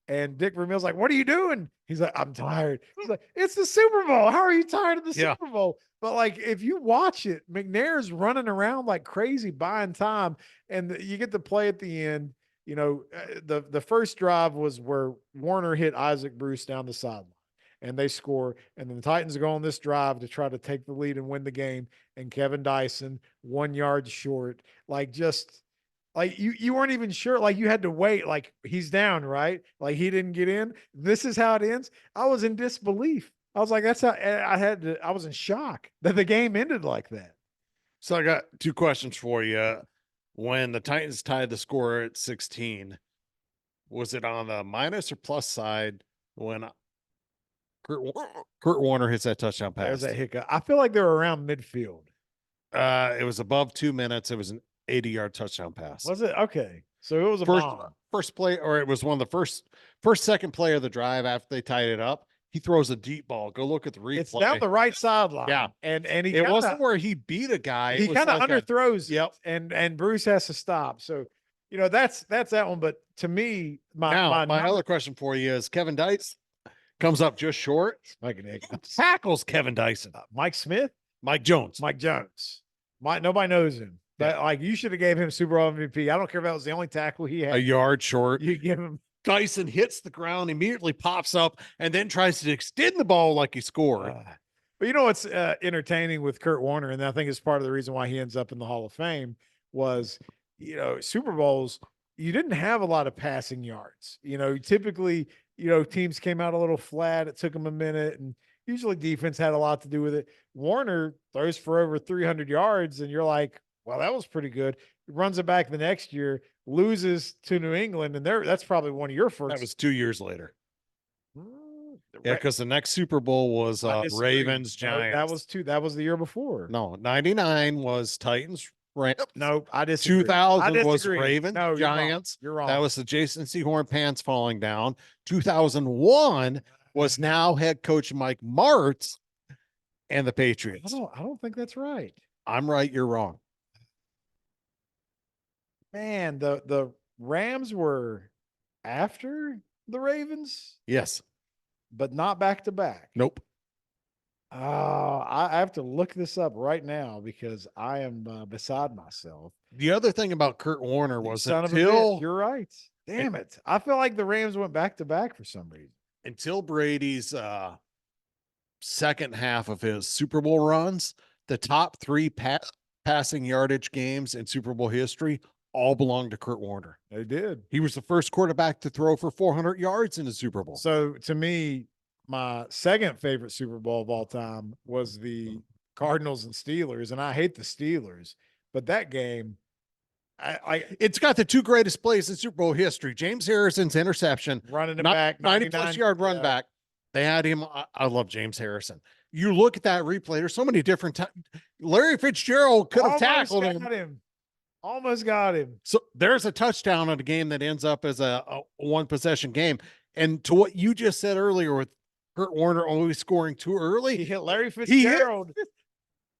And Dick Vermeil's like, "What are you doing?" He's like, "I'm tired." He's like, "It's the Super Bowl. How are you tired of the Super Bowl?" But like, if you watch it, McNair's running around like crazy, buying time, and you get to play at the end. The first drive was where Warner hit Isaac Bruce down the sideline, and they score. And then the Titans go on this drive to try to take the lead and win the game. And Kevin Dyson 1 yard short, like you weren't even sure, like you had to wait, like he's down, right? Like he didn't get in. This is how it ends. I was in disbelief. I was like, that's how I was in shock that the game ended like that. So I got two questions for you. When the Titans tied the score at 16, was it on the minus or plus side when Kurt Warner hits that touchdown pass? There's that hiccup. I feel like they were around midfield. It was above 2 minutes. It was an 80-yard touchdown pass. Was it? Okay. So it was a first play, or it was one of the second play of the drive after they tied it up. He throws a deep ball. Go look at the replay. It's down the right sideline. Yeah. And it wasn't where he beat a guy. He kind of underthrows. Yep. And Bruce has to stop. So, that's that one. But to me, my other question for you is Kevin Dyson comes up just short. Tackles Kevin Dyson. Mike Smith? Mike Jones. Nobody knows him. But you should have gave him Super Bowl MVP. I don't care if that was the only tackle he had. A yard short. You give him. Dyson hits the ground, immediately pops up, and then tries to extend the ball like he scored. But what's entertaining with Kurt Warner, and I think it's part of the reason why he ends up in the Hall of Fame, was, Super Bowls, you didn't have a lot of passing yards. Typically, teams came out a little flat. It took them a minute, and usually defense had a lot to do with it. Warner throws for over 300 yards, and you're like, well, that was pretty good. Runs it back the next year, loses to New England, and that's probably one of your first. That was 2 years later. Yeah, because the next Super Bowl was Ravens Giants. That was the year before. No, 99 was Titans. Right. No, I disagree. 2000 was Ravens Giants. You're wrong. That was the Jason Sehorn pants falling down. 2001 was now head coach Mike Martz and the Patriots. I don't think that's right. I'm right. You're wrong. Man, the Rams were after the Ravens? Yes. But not back to back. Nope. I have to look this up right now because I am beside myself. The other thing about Kurt Warner was you're right. Damn it. I feel like the Rams went back to back for some reason. Until Brady's second half of his Super Bowl runs, the top three passing yardage games in Super Bowl history all belonged to Kurt Warner. They did. He was the first quarterback to throw for 400 yards in the Super Bowl. So to me, my second favorite Super Bowl of all time was the Cardinals and Steelers. And I hate the Steelers, but that game, it's got the two greatest plays in Super Bowl history. James Harrison's interception, running it back, 90+ yard run back. They had him. I love James Harrison. You look at that replay. There's so many different times. Larry Fitzgerald could have tackled him. Almost got him. So there's a touchdown in a game that ends up as a one possession game. And to what you just said earlier with Kurt Warner always scoring too early, he hit Larry Fitzgerald.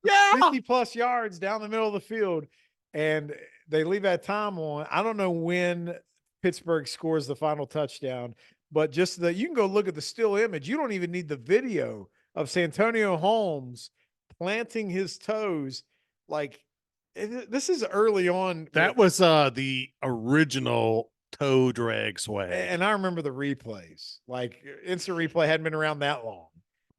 50+ yards down the middle of the field. And they leave that time on. I don't know when Pittsburgh scores the final touchdown, but just you can go look at the still image. You don't even need the video of Santonio Holmes planting his toes. Like, this is early on. That was the original toe drag sway. And I remember the replays. Like, instant replay hadn't been around that long.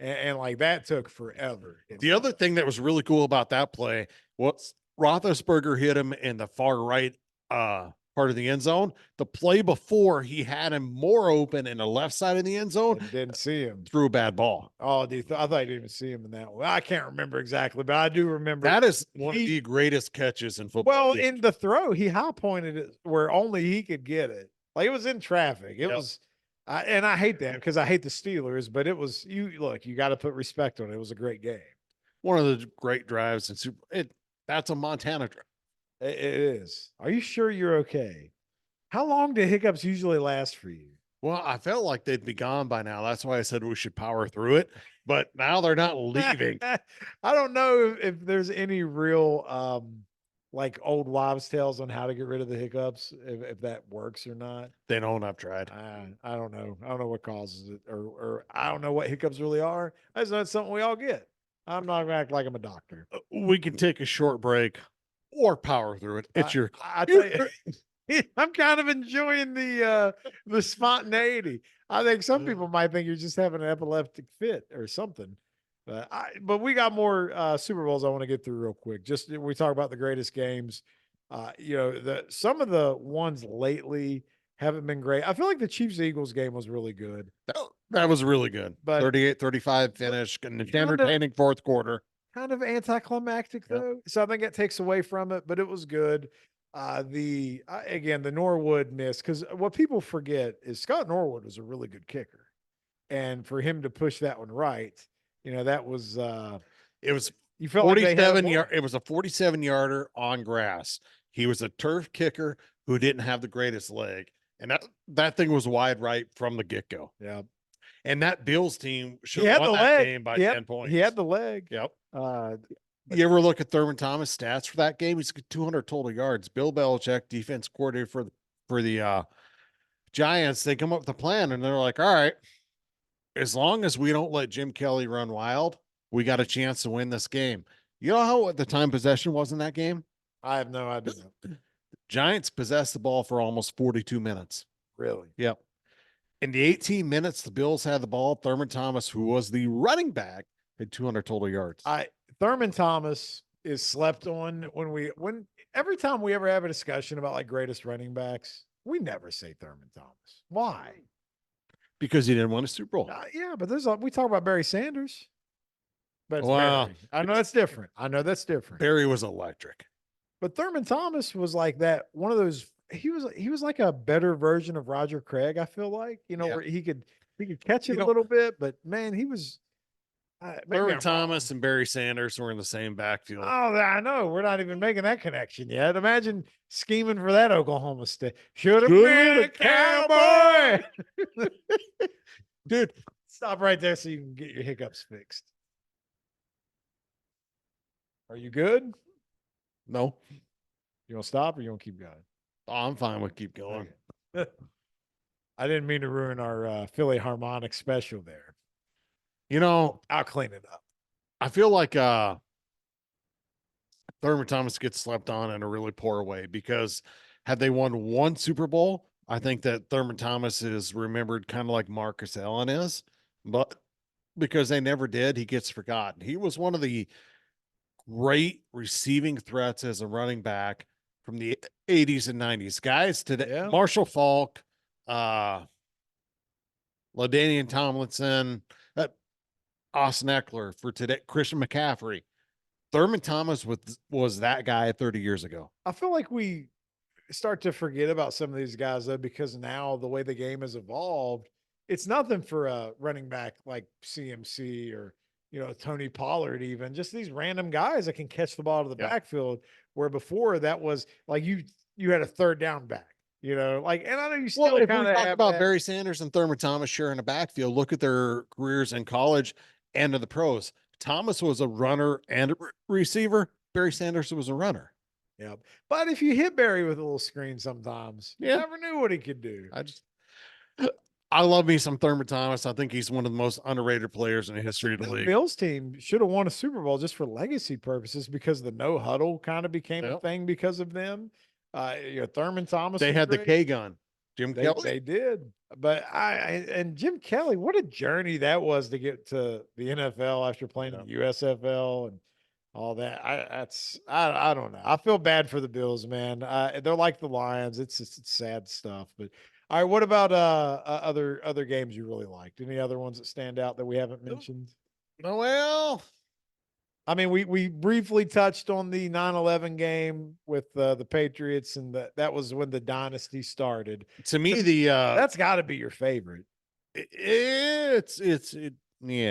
and like that took forever. The other thing that was really cool about that play was Roethlisberger hit him in the far right part of the end zone. The play before, he had him more open in the left side of the end zone. And didn't see him. Threw a bad ball. Oh, dude, I thought I didn't even see him in that one. I can't remember exactly, but I do remember That is one of the greatest catches in football. Well, in the throw, he high pointed it where only he could get it. Like it was in traffic. It was, and I hate that because I hate the Steelers. But it was you got to put respect on it. It was a great game. One of the great drives in that's a Montana drive. It is. Are you sure you're okay? How long do hiccups usually last for you? Well, I felt like they'd be gone by now. That's why I said we should power through it. But now they're not leaving. I don't know if there's any real like old wives' tales on how to get rid of the hiccups, if that works or not. They don't. I've tried. I don't know. I don't know what causes it, or I don't know what hiccups really are. I just know it's something we all get. I'm not gonna act like I'm a doctor. We can take a short break or power through it. It's I tell you, I'm kind of enjoying the spontaneity. I think some people might think you're just having an epileptic fit or something. But we got more Super Bowls I want to get through real quick. Just we talk about the greatest games. Some of the ones lately haven't been great. I feel like the Chiefs Eagles game was really good. That was really good. But 38-35 finish and an entertaining fourth quarter. Kind of anticlimactic though. So I think it takes away from it, but it was good. Again, the Norwood miss, because what people forget is Scott Norwood was a really good kicker. And for him to push that one right, that was it was you felt 47 like it was a 47-yarder on grass. He was a turf kicker who didn't have the greatest leg. And that thing was wide right from the get-go. Yeah. And that Bills team should have won that game by 10 points. He had the leg. Yep. You ever look at Thurman Thomas stats for that game? He's got 200 total yards. Bill Belichick, defense coordinator for the Giants, they come up with a plan and they're like, all right, as long as we don't let Jim Kelly run wild, we got a chance to win this game. You know what the time possession was in that game? I have no idea. Giants possessed the ball for almost 42 minutes. Really? Yep. In the 18 minutes the Bills had the ball, Thurman Thomas, who was the running back, had 200 total yards. Thurman Thomas is slept on when every time we ever have a discussion about like greatest running backs, we never say Thurman Thomas. Why? Because he didn't win a Super Bowl. Yeah, but we talk about Barry Sanders. But it's wow. Barry. I know that's different. Barry was electric. But Thurman Thomas was like that, one of those, he was like a better version of Roger Craig, I feel like, where he could catch it a little bit, but man, he was Thurman Thomas and Barry Sanders were in the same backfield. Oh, I know. We're not even making that connection yet. Imagine scheming for that Oklahoma State. Should have been a cowboy. Dude, stop right there so you can get your hiccups fixed. Are you good? No. You want to stop or you want to keep going? Oh, I'm fine with keep going. Okay. I didn't mean to ruin our Philly harmonic special there. I'll clean it up. I feel like Thurman Thomas gets slept on in a really poor way because had they won one Super Bowl, I think that Thurman Thomas is remembered kind of like Marcus Allen is, but because they never did, he gets forgotten. He was one of the great receiving threats as a running back from the 80s and 90s. Guys today, Marshall Faulk, LaDainian Tomlinson, Austin Eckler for today, Christian McCaffrey. Thurman Thomas was that guy 30 years ago. I feel like we start to forget about some of these guys though, because now the way the game has evolved, it's nothing for a running back like CMC or Tony Pollard, even just these random guys that can catch the ball to the backfield, where before that was like you had a third down back. And I know you still kind of talk about Barry Sanders and Thurman Thomas sharing a backfield. Look at their careers in college and to the pros. Thomas was a runner and a receiver. Barry Sanders was a runner. Yeah. But if you hit Barry with a little screen sometimes, you never knew what he could do. I love me some Thurman Thomas. I think he's one of the most underrated players in the history of the league. Bills team should have won a Super Bowl just for legacy purposes because the no huddle kind of became a thing because of them. Thurman Thomas. They had the K gun. Jim They Kelly. they did. But and Jim Kelly, what a journey that was to get to the NFL after playing in the USFL and all that. I don't know. I feel bad for the Bills, man. They're like the Lions. It's just it's sad stuff. But all right, what about other games you really liked? Any other ones that stand out that we haven't mentioned? Oh, well, I mean, we briefly touched on the 9/11 game with the Patriots, and that was when the dynasty started. to me, the That's got to be your favorite. yeah,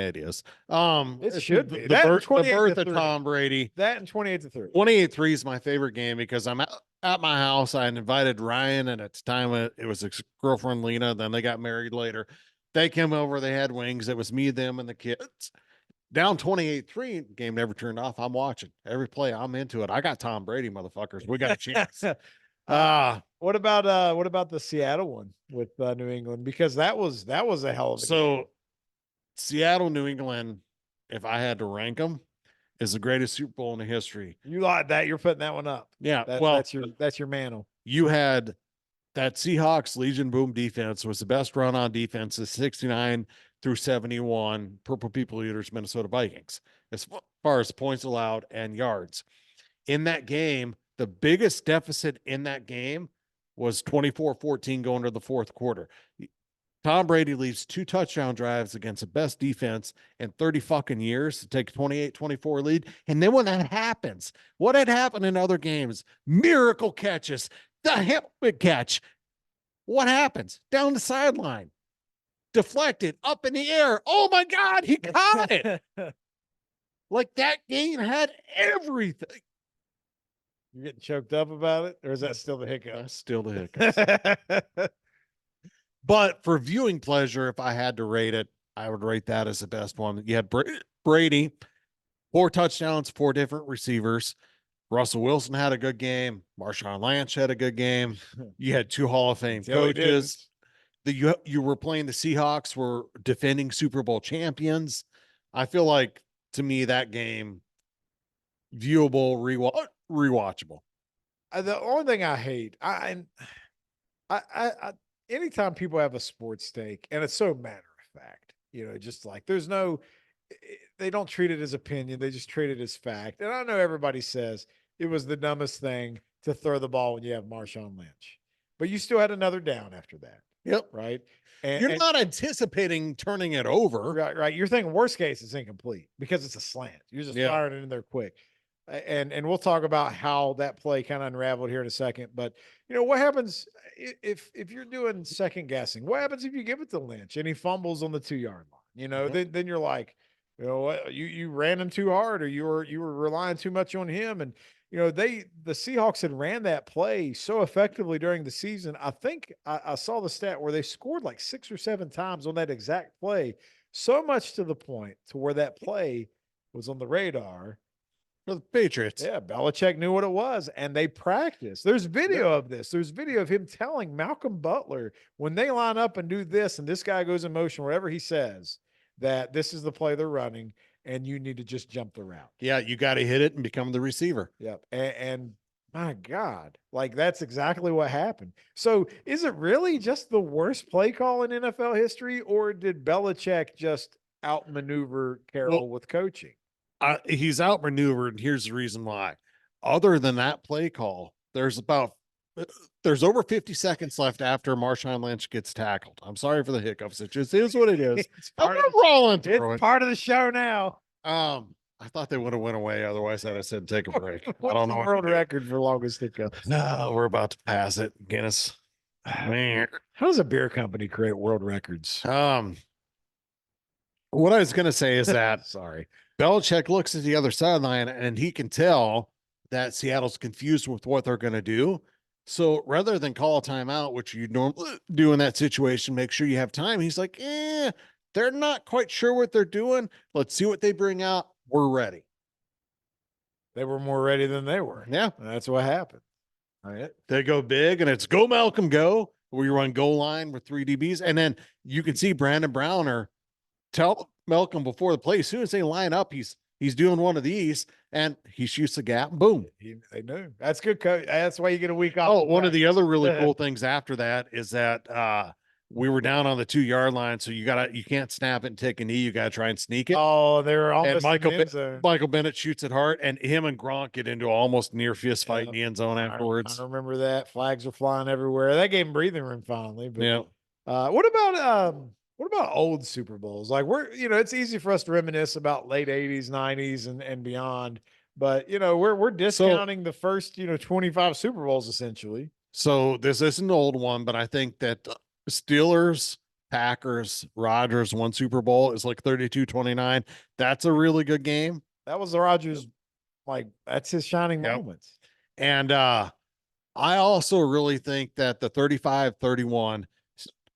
it is. It it's should the, be. the That and birth, the 28 to birth of 3. Tom Brady. That and 28-3. 28-3 is my favorite game because I'm at my house. I invited Ryan, and at the time it was his girlfriend Lena. Then they got married later. They came over. They had wings. It was me, them, and the kids. Down 28-3, game never turned off. I'm watching every play. I'm into it. I got Tom Brady, motherfuckers. We got a chance. What about the Seattle one with New England? Because that was a hell of a game. So Seattle, New England, if I had to rank them, is the greatest Super Bowl in the history. You like that? You're putting that one up. Yeah. That's your mantle. You had that Seahawks Legion Boom defense was the best run on defense is 69 through 71 Purple People Eaters, Minnesota Vikings, as far as points allowed and yards. In that game, the biggest deficit in that game was 24-14 going to the fourth quarter. Tom Brady leads 2 touchdown drives against the best defense in 30 fucking years to take 28-24 lead. And then when that happens, what had happened in other games, miracle catches, the helmet catch. What happens? Down the sideline, deflected, up in the air. Oh my God, he caught it. Like that game had everything. You're getting choked up about it, or is that still the hiccup? That's still the hiccups. But for viewing pleasure, if I had to rate it, I would rate that as the best one. You had Brady, 4 touchdowns, 4 different receivers. Russell Wilson had a good game. Marshawn Lynch had a good game. You had 2 Hall of Fame coaches. You were playing the Seahawks, were defending Super Bowl champions. I feel like, to me, that game, viewable, rewatchable. The only thing I hate, I anytime people have a sports stake, and it's so matter of fact, just like they don't treat it as opinion. They just treat it as fact. And I know everybody says it was the dumbest thing to throw the ball when you have Marshawn Lynch, but you still had another down after that. Yep. Right. You're not anticipating turning it over. Right. You're thinking worst case it's incomplete because it's a slant. You're just firing it in there quick. And we'll talk about how that play kind of unraveled here in a second. But what happens if you're doing second guessing? What happens if you give it to Lynch and he fumbles on the 2-yard line? Then you're like, what, you ran him too hard, or you were relying too much on him. And the Seahawks had ran that play so effectively during the season. I think I saw the stat where they scored like 6 or 7 times on that exact play, so much to the point to where that play was on the radar for the Patriots. Yeah, Belichick knew what it was, and they practiced. There's video of this. There's video of him telling Malcolm Butler, when they line up and do this, and this guy goes in motion, whatever he says, that this is the play they're running, and you need to just jump the route. Yeah, you got to hit it and become the receiver. Yep. And my God, like that's exactly what happened. So is it really just the worst play call in NFL history, or did Belichick just outmaneuver Carroll with coaching? He's outmaneuvered. Here's the reason why. Other than that play call, there's over 50 seconds left after Marshawn Lynch gets tackled. I'm sorry for the hiccups. It just is what it is. It's part of the show now. I thought they would have went away. Otherwise, I'd have said take a break. I don't know. World record for longest hiccup. No, we're about to pass it. Guinness. Man. How does a beer company create world records? What I was going to say is that sorry, Belichick looks at the other sideline and he can tell that Seattle's confused with what they're going to do. So rather than call a timeout, which you normally do in that situation, make sure you have time. He's like, they're not quite sure what they're doing. Let's see what they bring out. We're ready. They were more ready than they were. Yeah. And that's what happened. All right. They go big and it's go Malcolm go. We run goal line with 3 DBs. And then you can see Brandon Browner tell Malcolm before the play, as soon as they line up, he's doing one of these, and he shoots the gap, boom. They knew. That's good coach. That's why you get a week off. Oh, one of the other really cool things after that is that we were down on the 2-yard line, so you can't snap it and take a knee. You gotta try and sneak it. Oh, they were almost And Michael in the end zone. Michael Bennett shoots it hard, and him and Gronk get into almost near fist fight in the end zone I afterwards. remember that. Flags were flying everywhere. That gave him breathing room finally. But Yeah. what about old Super Bowls? Like it's easy for us to reminisce about late 80s, 90s and beyond. But we're discounting the first 25 Super Bowls essentially. So this is an old one, but I think that Steelers, Packers, Rodgers won Super Bowl is like 32-29. That's a really good game. That was the Rodgers, that's his shining moments. And I also really think that the 35-31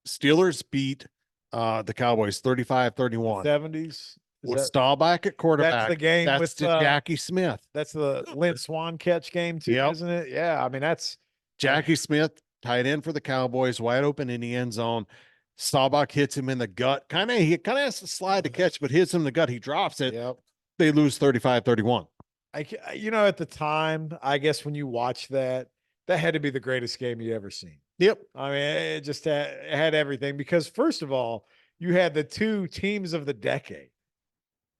Steelers beat the Cowboys 35-31. 70s. With Staubach at quarterback. That's the game that's with Jackie Smith. That's the Lynn Swan catch game too, isn't it? Yeah. I mean, that's Jackie Smith, tight end for the Cowboys, wide open in the end zone. Staubach hits him in the gut. He kind of has to slide to catch, but hits him in the gut. He drops it. Yep. They lose 35-31. At the time, I guess when you watch that had to be the greatest game you ever seen. Yep. I mean, it just had everything because first of all, you had the two teams of the decade,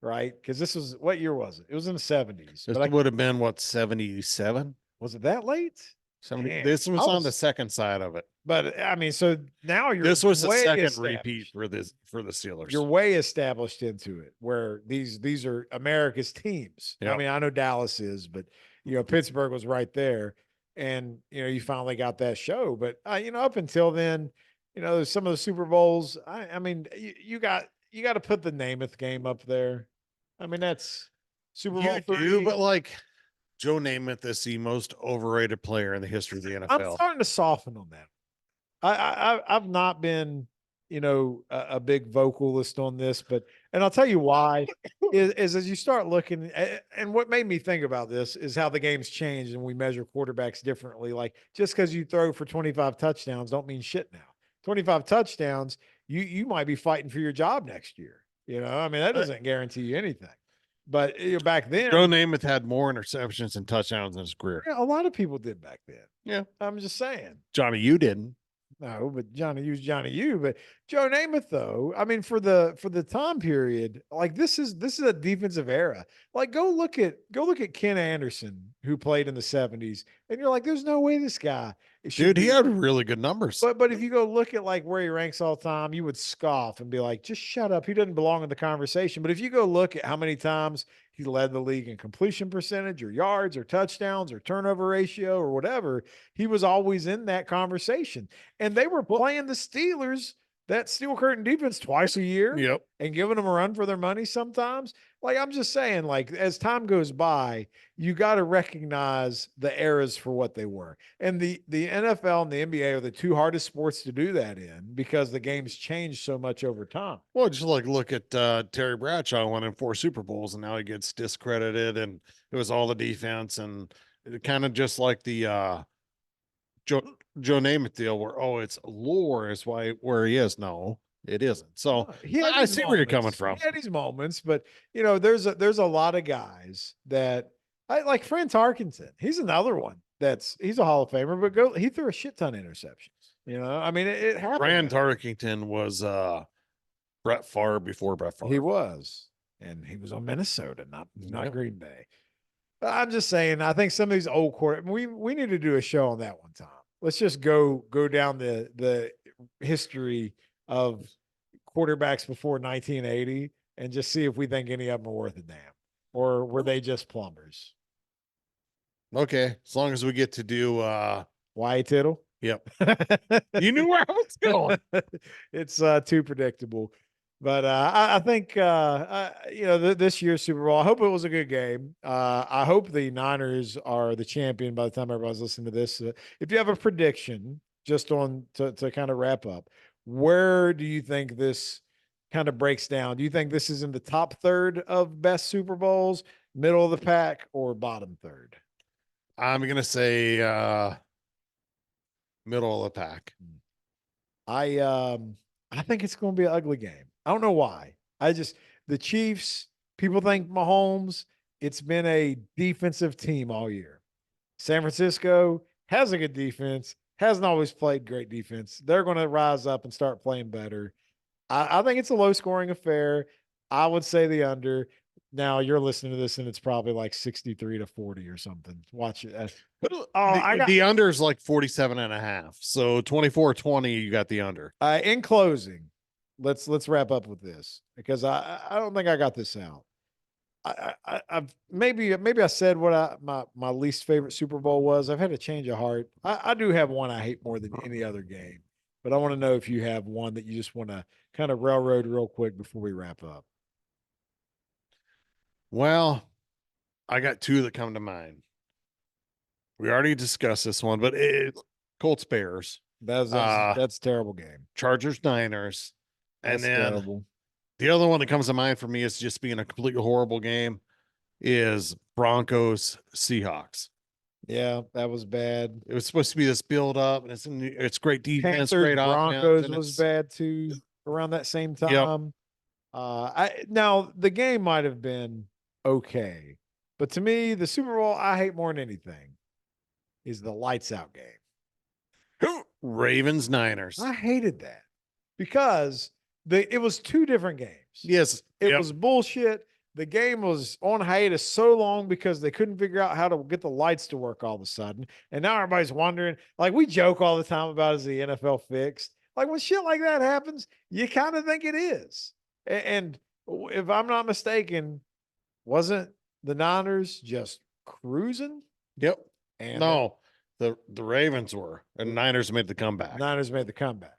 right? Because this was, what year was it? It was in the 70s. This would have been 77? Was it that late? 70. Man, this was on the second side of it. But I mean, so now this was the second repeat for the Steelers. You're way established into it where these are America's teams. Yep. I mean, I know Dallas is, but Pittsburgh was right there. And you finally got that show. But up until then, some of the Super Bowls, I mean, you got to put the Namath game up there. I mean, that's Super Bowl 3. But like Joe Namath is the most overrated player in the history of the NFL. I'm starting to soften on that. I've not been, a big vocalist on this, and I'll tell you why is as you start looking and what made me think about this is how the game's changed and we measure quarterbacks differently. Like just because you throw for 25 touchdowns don't mean shit now. 25 touchdowns, you might be fighting for your job next year. I mean, that doesn't guarantee you anything. But back then, Joe Namath had more interceptions and touchdowns in his career. Yeah, a lot of people did back then. Yeah, I'm just saying. Johnny, you didn't. No, but Johnny U's Johnny U. But Joe Namath, though, I mean, for the time period, like this is a defensive era. Like go look at Ken Anderson, who played in the 70s, and you're like, there's no way this guy. Dude, he had really good numbers. But if you go look at like where he ranks all time, you would scoff and be like, just shut up. He doesn't belong in the conversation. But if you go look at how many times he led the league in completion percentage or yards or touchdowns or turnover ratio or whatever, he was always in that conversation. And they were playing the Steelers, that steel curtain defense, twice a year. Yep. And giving them a run for their money sometimes. Like, I'm just saying, like, as time goes by, you got to recognize the eras for what they were. And the NFL and the NBA are the two hardest sports to do that in because the game's changed so much over time. Well, just like look at Terry Bradshaw winning 4 Super Bowls and now he gets discredited and it was all the defense and it kind of just like the Joe Namath deal where, it's lore is where he is. No, it isn't. So I see where you're coming from. He had these moments, but there's a lot of guys that I like. Fran Tarkenton, he's another one he's a Hall of Famer, but he threw a shit ton of interceptions. I mean, it happened. Fran Tarkenton was Brett Favre before Brett Favre. He was, and he was on Minnesota, not Green Bay. But I'm just saying, I think some of these old we need to do a show on that one time. Let's just go down the history of quarterbacks before 1980 and just see if we think any of them are worth a damn, or were they just plumbers? Okay, as long as we get to do Wyatt Tittle. Yep. You knew where I was going. It's too predictable. But I think this year's Super Bowl, I hope it was a good game. I hope the Niners are the champion by the time everybody's listening to this. If you have a prediction, just to kind of wrap up, where do you think this kind of breaks down? Do you think this is in the top third of best Super Bowls, middle of the pack, or bottom third? I'm going to say middle of the pack. I think it's going to be an ugly game. I don't know why. The Chiefs, people think Mahomes, it's been a defensive team all year. San Francisco has a good defense, hasn't always played great defense. They're going to rise up and start playing better. I think it's a low scoring affair. I would say the under. Now you're listening to this and it's probably like 63-40 or something. Watch it. The under is like 47.5. So 24-20, you got the under. In closing, let's wrap up with this because I don't think I got this out. I've maybe I said what my least favorite Super Bowl was. I've had a change of heart. I do have one I hate more than any other game, but I want to know if you have one that you just want to kind of railroad real quick before we wrap up. Well, I got two that come to mind. We already discussed this one, but Colts Bears. That's a terrible game. Chargers Niners. That's and then terrible. The other one that comes to mind for me is just being a completely horrible game is Broncos Seahawks. Yeah, that was bad. It was supposed to be this build up, and it's great defense, Panthers, great Broncos offense, was bad too around that same time. Yep. Now the game might have been okay, but to me, the Super Bowl I hate more than anything is the lights out game. Ravens Niners. I hated that because it was two different games. Yes, it was bullshit. The game was on hiatus so long because they couldn't figure out how to get the lights to work all of a sudden. And now everybody's wondering, like we joke all the time about, is the NFL fixed? Like when shit like that happens, you kind of think it is. And if I'm not mistaken, wasn't the Niners just cruising? Yep. And no, the Ravens were, and Niners made the comeback. Niners made the comeback.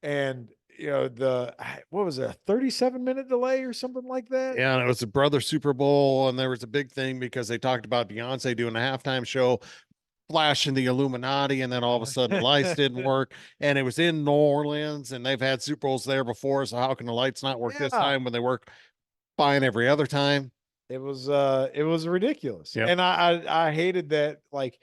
And what was it, a 37-minute delay or something like that? Yeah, and it was a brother Super Bowl, and there was a big thing because they talked about Beyonce doing a halftime show, flashing the Illuminati, and then all of a sudden the lights didn't work, and it was in New Orleans, and they've had Super Bowls there before, so how can the lights not work this time when they work fine every other time? It was ridiculous. Yep. And I hated that, like,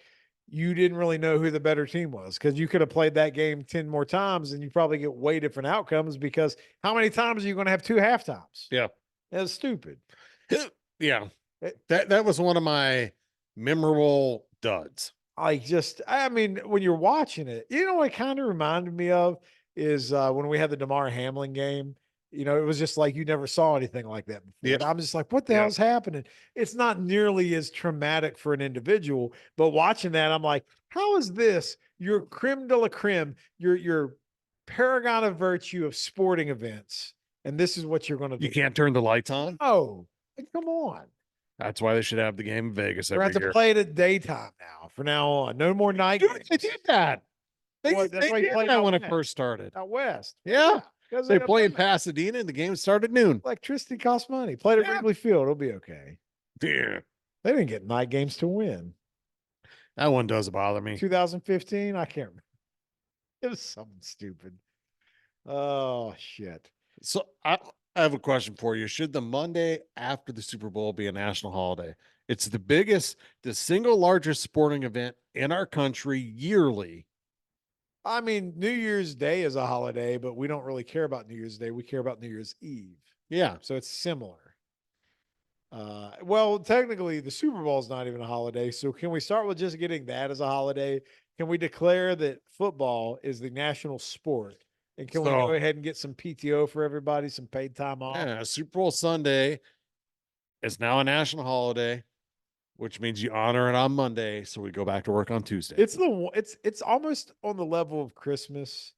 you didn't really know who the better team was because you could have played that game 10 more times and you probably get way different outcomes because how many times are you going to have two halftimes? Yeah. That's stupid. Yeah. That was one of my memorable duds. I mean, when you're watching it, you know what it kind of reminded me of is when we had the DeMar Hamlin game. It was just like you never saw anything like that before. Yep. I'm just like, what the hell's happening? It's not nearly as traumatic for an individual, but watching that, I'm like, how is this your creme de la creme, your paragon of virtue of sporting events, and this is what you're going to do? You can't turn the lights on? Oh, come on. That's why they should have the game in Vegas every year. We're going to play it at daytime now, from now on. No more night games. They did that. They did that when it first started. Out west. Yeah. They play in Pasadena and the game started noon. Electricity costs money. Played at Wrigley Field. It'll be okay. Yeah. They didn't get night games to win. That one does bother me. 2015, I can't remember. It was something stupid. Oh, shit. So I have a question for you. Should the Monday after the Super Bowl be a national holiday? It's the single largest sporting event in our country yearly. I mean, New Year's Day is a holiday, but we don't really care about New Year's Day. We care about New Year's Eve. Yeah. So it's similar. Well, technically, the Super Bowl is not even a holiday. So can we start with just getting that as a holiday? Can we declare that football is the national sport? And can we go ahead and get some PTO for everybody, some paid time off? Yeah, Super Bowl Sunday is now a national holiday, which means you honor it on Monday, so we go back to work on Tuesday. It's almost on the level of Christmas.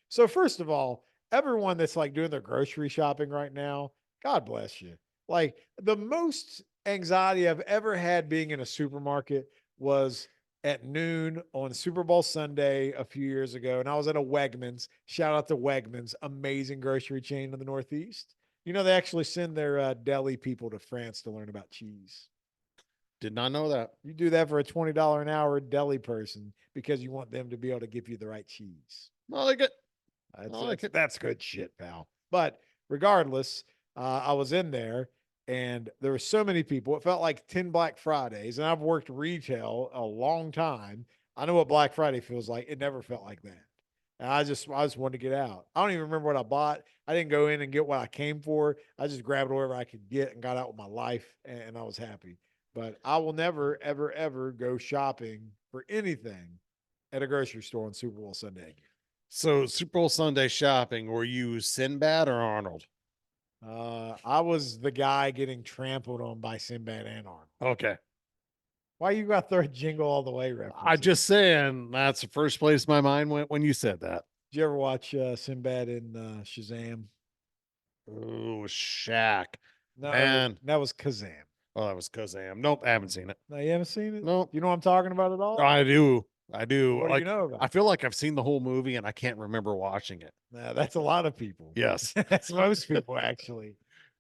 So first of all, everyone that's like doing their grocery shopping right now, God bless you. Like the most anxiety I've ever had being in a supermarket was at noon on Super Bowl Sunday a few years ago, and I was at a Wegmans. Shout out to Wegmans, amazing grocery chain in the Northeast. They actually send their deli people to France to learn about cheese. Did not know that. You do that for a $20 an hour deli person because you want them to be able to give you the right cheese. I like it. That's good shit, pal. But regardless, I was in there and there were so many people. It felt like 10 Black Fridays, and I've worked retail a long time. I know what Black Friday feels like. It never felt like that. And I just wanted to get out. I don't even remember what I bought. I didn't go in and get what I came for. I just grabbed whatever I could get and got out with my life, and I was happy. But I will never, ever, ever go shopping for anything at a grocery store on Super Bowl Sunday again. So Super Bowl Sunday shopping, were you Sinbad or Arnold? I was the guy getting trampled on by Sinbad and Arnold. Okay. Why you got their jingle all the way reference? I just saying that's the first place my mind went when you said that. Did you ever watch Sinbad in Shazam? Oh, Shaq. No, Man. that was Kazam. Oh, that was Kazam. Nope, I haven't seen it. No, you haven't seen it? Nope. You know what I'm talking about at all? I do. I do. What do Like, you know about I feel like I've seen the whole movie and I can't remember watching it. No, that's a lot of people. Yes. That's most people, actually.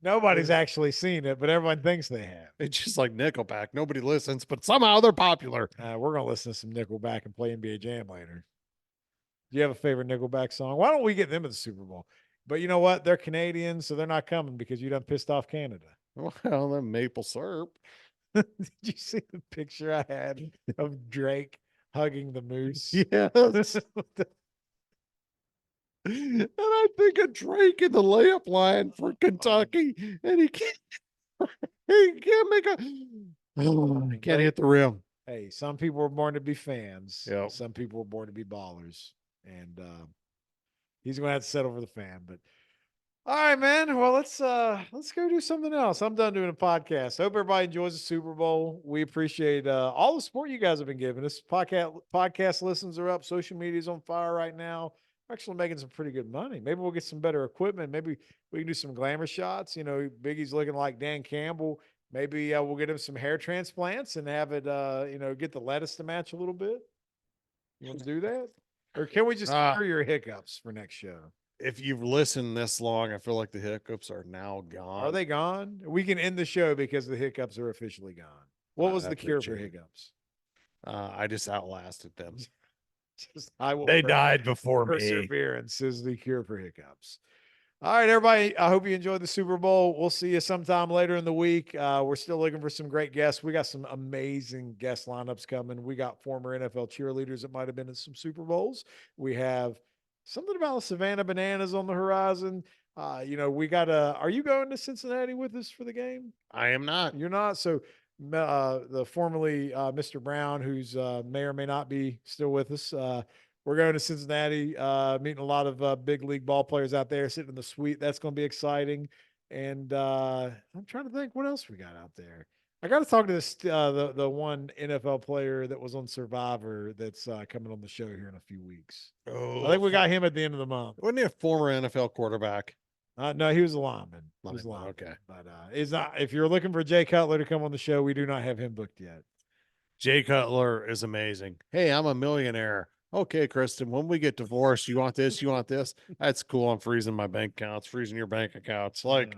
Nobody's actually seen it, but everyone thinks they have. It's just like Nickelback. Nobody listens, but somehow they're popular. We're going to listen to some Nickelback and play NBA Jam later. Do you have a favorite Nickelback song? Why don't we get them at the Super Bowl? But you know what? They're Canadian, so they're not coming because you done pissed off Canada. Well, then maple syrup. Did you see the picture I had of Drake hugging the moose? Yes. And I think of Drake in the layup line for Kentucky, and he can't make a he can't hit the rim. Hey, some people were born to be fans. Yep. Some people were born to be ballers. And he's gonna have to settle for the fan. But all right, man. Well, let's go do something else. I'm done doing a podcast. I hope everybody enjoys the Super Bowl. We appreciate all the support you guys have been giving us. Podcast listens are up. Social media's on fire right now. We're actually making some pretty good money. Maybe we'll get some better equipment. Maybe we can do some glamour shots. You know, Biggie's looking like Dan Campbell. Maybe we'll get him some hair transplants and have it, get the lettuce to match a little bit. You want to do that? Or can we just cure your hiccups for next show? If you've listened this long, I feel like the hiccups are now gone. Are they gone? We can end the show because the hiccups are officially gone. What was the cure for hiccups? I just outlasted them. They died before me. Perseverance is the cure for hiccups. All right, everybody. I hope you enjoyed the Super Bowl. We'll see you sometime later in the week. We're still looking for some great guests. We got some amazing guest lineups coming. We got former NFL cheerleaders that might have been in some Super Bowls. We have something about the Savannah Bananas on the horizon. We got are you going to Cincinnati with us for the game? I am not. You're not. So the formerly Mr. Brown, who's may or may not be still with us. We're going to Cincinnati, meeting a lot of big league ball players out there, sitting in the suite. That's going to be exciting. And I'm trying to think what else we got out there. I got to talk to this the one NFL player that was on Survivor that's coming on the show here in a few weeks. Oh, I think we got him at the end of the month. Wasn't he a former NFL quarterback? No, he was a lineman. He was a lineman. Okay. But it's not. If you're looking for Jay Cutler to come on the show, we do not have him booked yet. Jay Cutler is amazing. Hey, I'm a millionaire. Okay, Kristen, when we get divorced, you want this, you want this. That's cool. I'm freezing my bank accounts, freezing your bank accounts. Like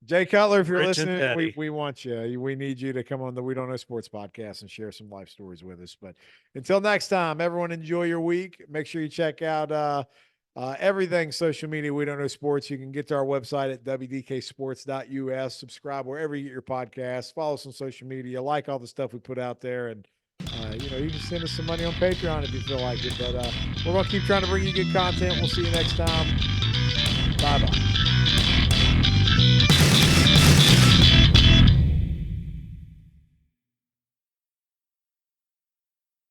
Jay Cutler, if you're Rich and listening, Petty. we want you. We need you to come on the We Don't Know Sports podcast and share some life stories with us. But until next time, everyone enjoy your week. Make sure you check out everything social media, We Don't Know Sports. You can get to our website at WDKsports.us. Subscribe wherever you get your podcasts. Follow us on social media. Like all the stuff we put out there. And, you can send us some money on Patreon if you feel like it. But we're going to keep trying to bring you good content. We'll see you next time. Bye-bye.